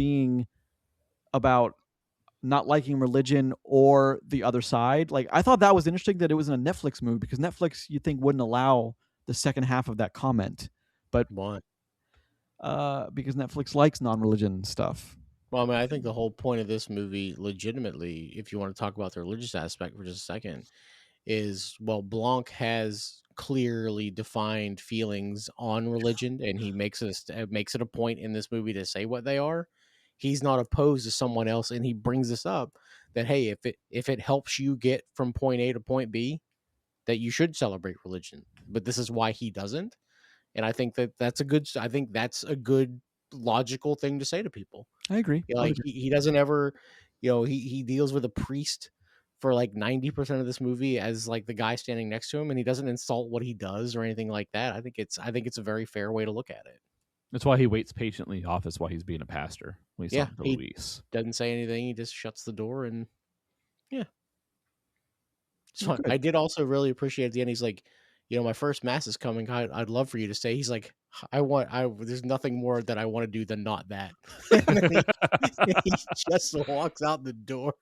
not liking religion or the other side, like I thought that was interesting that it was in a Netflix movie, because Netflix, you think, wouldn't allow the second half of that comment But Why? Because Netflix likes non-religion stuff. Well, I mean, I think the whole point of this movie, legitimately, if you want to talk about the religious aspect for just a second, is, well, Blanc has clearly defined feelings on religion, and he makes it a point in this movie to say what they are. He's not opposed to someone else, and he brings this up that, hey, if it helps you get from point A to point B, that you should celebrate religion. But this is why he doesn't, and I think that's a good logical thing to say to people. I agree. Like he doesn't ever, he deals with a priest for like 90% of this movie as like the guy standing next to him, and he doesn't insult what he does or anything like that. I think it's a very fair way to look at it. That's why he waits patiently in the office while he's being a pastor when he's talking to he Luis. Doesn't say anything. He just shuts the door, and yeah. So Good. I did also really appreciate at the end. He's like, my first mass is coming. I'd love for you to stay. He's like, there's nothing more that I want to do than not that. And then he just walks out the door.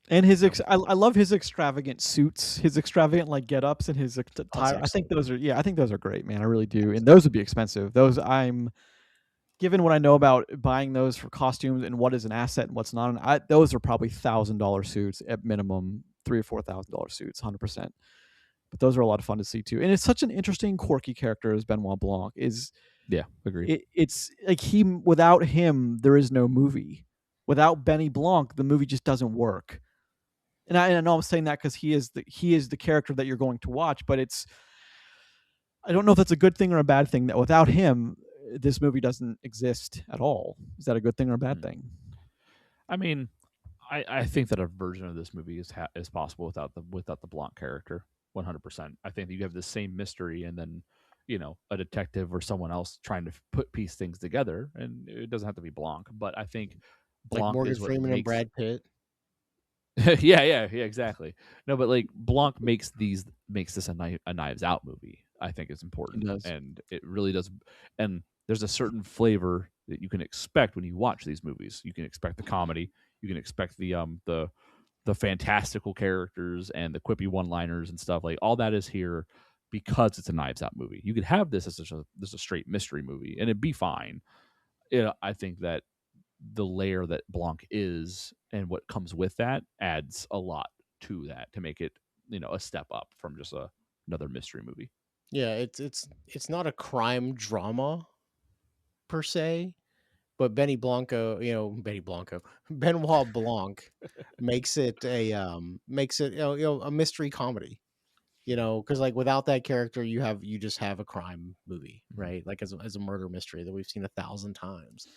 And I love his extravagant suits, his extravagant like get-ups, and his attire. I think those are great, man. I really do. And those would be expensive. Given what I know about buying those for costumes and what is an asset and what's not, those are probably $1,000 suits at minimum, $3,000 or $4,000 suits, 100%. But those are a lot of fun to see too. And it's such an interesting, quirky character as Benoit Blanc is. Yeah, agreed. It's like without him, there is no movie. Without Benny Blanc, the movie just doesn't work. And I know I'm saying that because he is the character that you're going to watch, but I don't know if that's a good thing or a bad thing that without him, this movie doesn't exist at all. Is that a good thing or a bad thing? I mean, I think that a version of this movie is possible without the Blanc character, 100%. I think that you have the same mystery, and then a detective or someone else trying to piece things together, and it doesn't have to be Blanc. But I think Blanc like Morgan is what Freeman makes... and Brad Pitt. yeah, exactly. No, but like Blanc makes this a Knives Out movie. I think is important, and it really does. And there's a certain flavor that you can expect when you watch these movies. You can expect the comedy. You can expect the fantastical characters and the quippy one-liners and stuff. Like all that is here because it's a Knives Out movie. You could have this as a straight mystery movie, and it'd be fine. I think that the layer that Blanc is and what comes with that adds a lot to that to make it a step up from just another mystery movie. Yeah, it's not a crime drama per se, but Benoit Blanc makes it a mystery comedy. Because like without that character, you just have a crime movie, right? Like as a murder mystery that we've seen 1,000 times.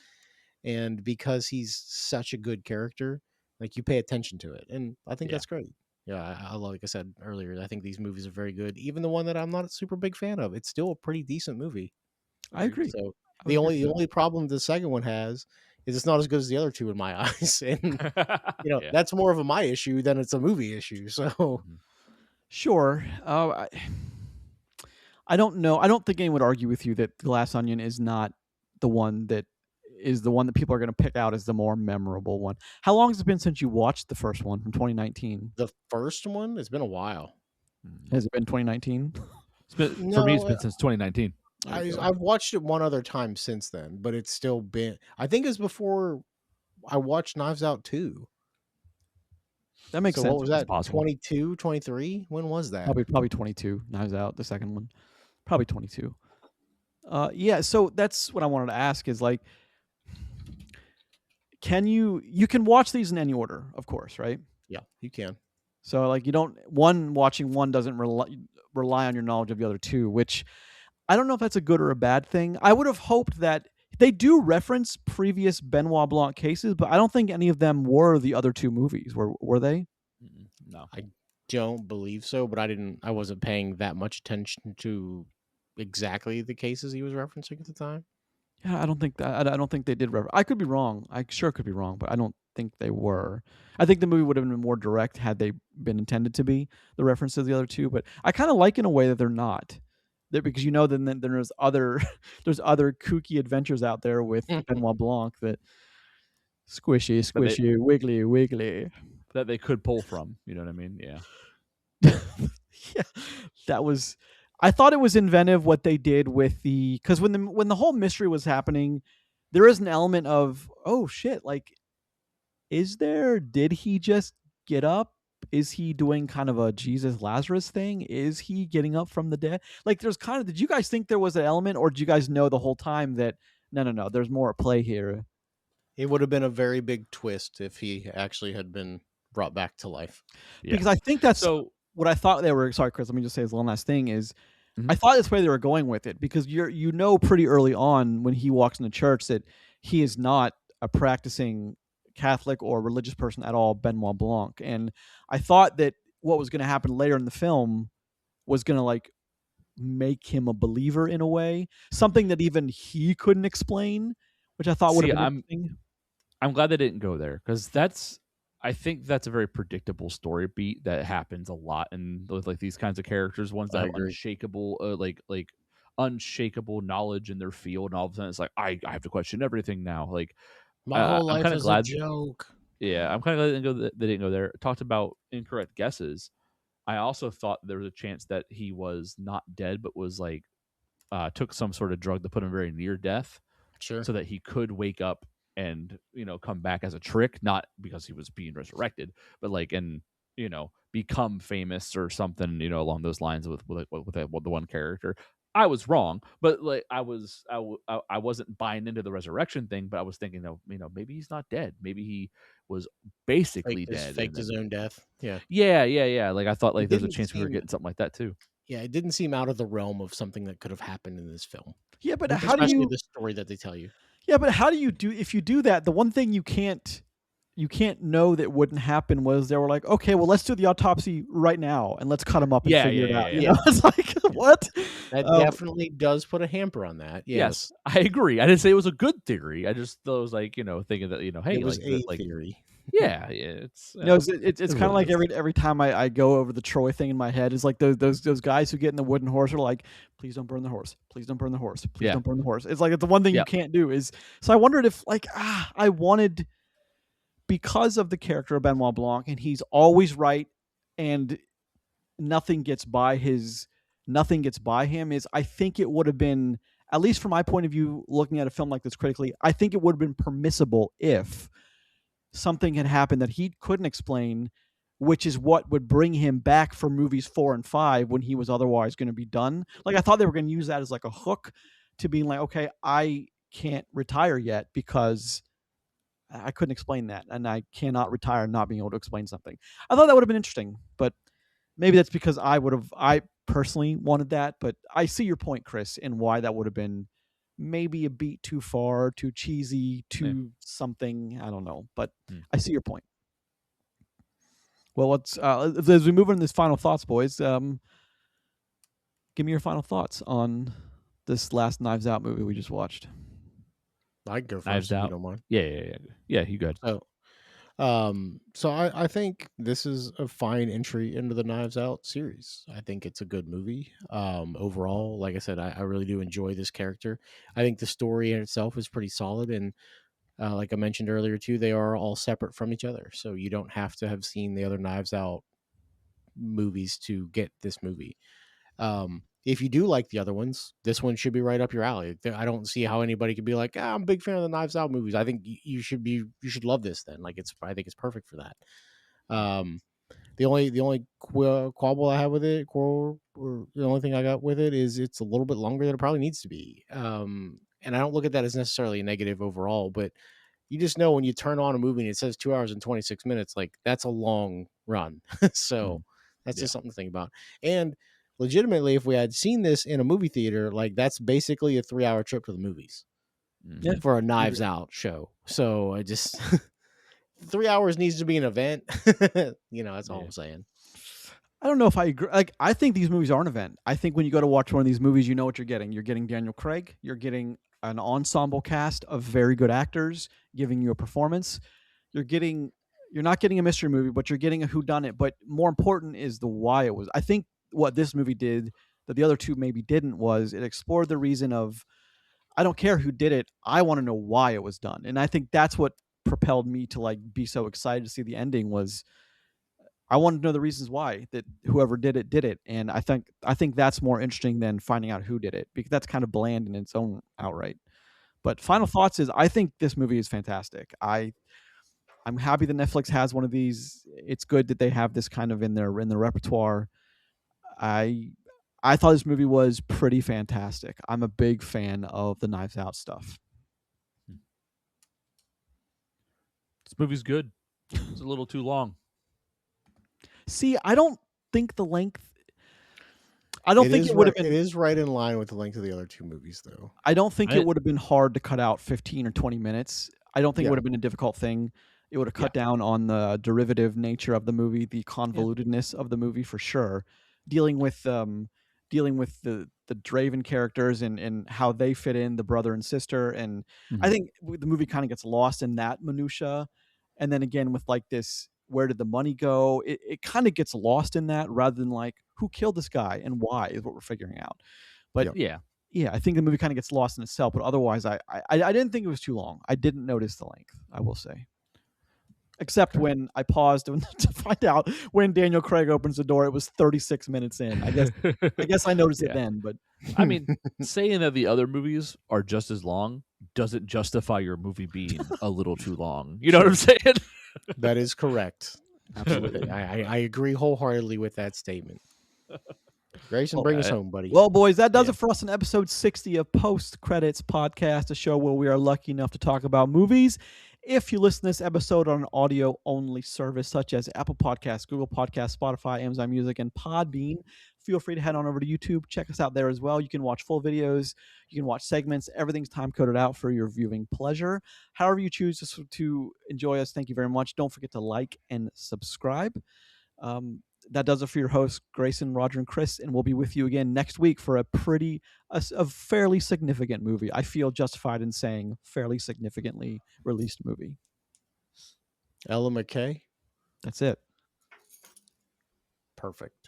And because he's such a good character, like you pay attention to it, and I think that's great. Yeah, I like I said earlier, I think these movies are very good. Even the one that I'm not a super big fan of, it's still a pretty decent movie. I agree. So the only problem the second one has is it's not as good as the other two in my eyes, and that's more of my issue than it's a movie issue. So sure. I don't know. I don't think anyone would argue with you that Glass Onion is not the one that people are going to pick out as the more memorable one. How long has it been since you watched the first one from 2019? The first one? It's been a while. Has it been 2019? For me, it's been since 2019. I've watched it one other time since then, but it's still been... I think it's before I watched Knives Out 2. That makes sense. What was that? 22, 23? When was that? Probably 22. Knives Out, the second one. Probably 22. Yeah, so that's what I wanted to ask is like, you can watch these in any order, of course, right? Yeah, you can. So like watching one doesn't rely on your knowledge of the other two, which I don't know if that's a good or a bad thing. I would have hoped that they do reference previous Benoit Blanc cases, but I don't think any of them were the other two movies. Were they? No, I don't believe so, but I wasn't paying that much attention to exactly the cases he was referencing at the time. Yeah, I don't think they did. I could be wrong. I sure could be wrong, but I don't think they were. I think the movie would have been more direct had they been intended to be the reference to the other two. But I kind of like in a way that they're not. Because then there's other kooky adventures out there with Benoit Blanc that squishy, wiggly that they could pull from. You know what I mean? Yeah. Yeah, that was. I thought it was inventive what they did with because when the whole mystery was happening, there is an element of, oh shit, like, did he just get up? Is he doing kind of a Jesus Lazarus thing? Is he getting up from the dead? Like, did you guys think there was an element, or did you guys know the whole time that no, there's more at play here? It would have been a very big twist if he actually had been brought back to life. Yeah. Because I think that's what I thought they were. Sorry, Chris. Let me just say this one last thing is, I thought that's where they were going with it, because pretty early on when he walks into church that he is not a practicing Catholic or religious person at all, Benoit Blanc. And I thought that what was going to happen later in the film was going to like make him a believer in a way, something that even he couldn't explain, which I thought would have been interesting. I'm glad they didn't go there, because I think that's a very predictable story beat that happens a lot in like these kinds of characters, ones that have unshakable, unshakable knowledge in their field, and all of a sudden it's like I have to question everything now. Like, my whole life is a joke. Yeah, I'm kind of glad they didn't go there. Talked about incorrect guesses. I also thought there was a chance that he was not dead, but was like took some sort of drug to put him very near death, sure, so that he could wake up and come back as a trick, not because he was being resurrected, but like become famous or something along those lines with the one character. I was wrong, but like I wasn't buying into the resurrection thing, but I was thinking, maybe he's not dead. Maybe he was basically dead. Faked his own death. Yeah. Yeah. Like I thought like there's a chance we were getting something like that too. Yeah, it didn't seem out of the realm of something that could have happened in this film. Yeah, but especially the story that they tell you. Yeah, but how do you if you do that? The one thing you can't know that wouldn't happen was they were like, okay, well, let's do the autopsy right now and let's cut him up and figure it out. Yeah. It's like, what? That definitely does put a hamper on that. Yes, I agree. I didn't say it was a good theory. I just was like, thinking that hey, it was a theory. Yeah, it's it's kind of like every time I go over the Troy thing in my head, is like those guys who get in the wooden horse are like, please don't burn the horse, please don't burn the horse, please don't burn the horse. It's like it's the one thing you can't do is. So I wondered if like I wanted, because of the character of Benoit Blanc, and he's always right, and nothing gets by him. Is I think it would have been, at least from my point of view, looking at a film like this critically, I think it would have been permissible if something had happened that he couldn't explain, which is what would bring him back for movies 4 and 5 when he was otherwise going to be done. Like I thought they were going to use that as like a hook to being like, okay, I can't retire yet because I couldn't explain that, and I cannot retire not being able to explain something. I thought that would have been interesting, but maybe that's because I personally wanted that. But I see your point, Chris, and why that would have been maybe a beat too far, too cheesy, too something. I don't know, but I see your point. Well, let's as we move on to this final thoughts, boys. Give me your final thoughts on this last Knives Out movie we just watched. I can go first. Knives Out. You don't mind? Yeah. You good? So I think this is a fine entry into the Knives Out series. I think it's a good movie. Overall, like I said, I really do enjoy this character. I think the story in itself is pretty solid, and like I mentioned earlier too, they are all separate from each other. So you don't have to have seen the other Knives Out movies to get this movie. If you do like the other ones, this one should be right up your alley. I don't see how anybody could be like, I'm a big fan of the Knives Out movies. I think you should love this then. Like I think it's perfect for that. The only quibble I have with it, or the only thing I got with it, is it's a little bit longer than it probably needs to be. And I don't look at that as necessarily a negative overall, but you just know when you turn on a movie and it says 2 hours and 26 minutes, like that's a long run. So that's just something to think about. And legitimately, if we had seen this in a movie theater, like that's basically a 3-hour trip to the movies for a Knives Out show. So I just 3 hours needs to be an event. That's all I'm saying. I don't know if I agree. Like, I think these movies are an event. I think when you go to watch one of these movies, you know what you're getting. You're getting Daniel Craig. You're getting an ensemble cast of very good actors giving you a performance. You're not getting a mystery movie, but you're getting a whodunit. But more important is the why it was. I think what this movie did that the other two maybe didn't was it explored the reason of, I don't care who did it, I want to know why it was done. And I think that's what propelled me to like be so excited to see the ending was I wanted to know the reasons why that whoever did it, and I think that's more interesting than finding out who did it, because that's kind of bland in its own outright. But final thoughts is I think this movie is fantastic. I'm happy that Netflix has one of these. It's good that they have this kind of in their repertoire. I thought this movie was pretty fantastic. I'm a big fan of the Knives Out stuff. This movie's good. It's a little too long. See, I don't think the length. I don't think it would have been. It is right in line with the length of the other two movies, though. I don't think it would have been hard to cut out 15 or 20 minutes. I don't think it would have been a difficult thing. It would have cut down on the derivative nature of the movie, the convolutedness of the movie for sure. Dealing with the Draven characters and how they fit in, the brother and sister, and I think the movie kind of gets lost in that minutia. And then again with like this, where did the money go? It kind of gets lost in that rather than like who killed this guy and why is what we're figuring out. But yeah, I think the movie kind of gets lost in itself. But otherwise, I didn't think it was too long. I didn't notice the length, I will say. Except when I paused to find out when Daniel Craig opens the door, it was 36 minutes in. I guess I noticed it then. But I mean, saying that the other movies are just as long doesn't justify your movie being a little too long. You know what I'm saying? That is correct. Absolutely. I agree wholeheartedly with that statement. Grayson, bring us home, buddy. Well, boys, that does it for us in episode 60 of Post Credits Podcast, a show where we are lucky enough to talk about movies. If you listen to this episode on an audio-only service such as Apple Podcasts, Google Podcasts, Spotify, Amazon Music, and Podbean, feel free to head on over to YouTube. Check us out there as well. You can watch full videos. You can watch segments. Everything's time-coded out for your viewing pleasure. However you choose to enjoy us, thank you very much. Don't forget to like and subscribe. That does it for your hosts, Grayson, Roger, and Chris, and we'll be with you again next week for a fairly significant movie. I feel justified in saying fairly significantly released movie. Ella McKay? That's it. Perfect.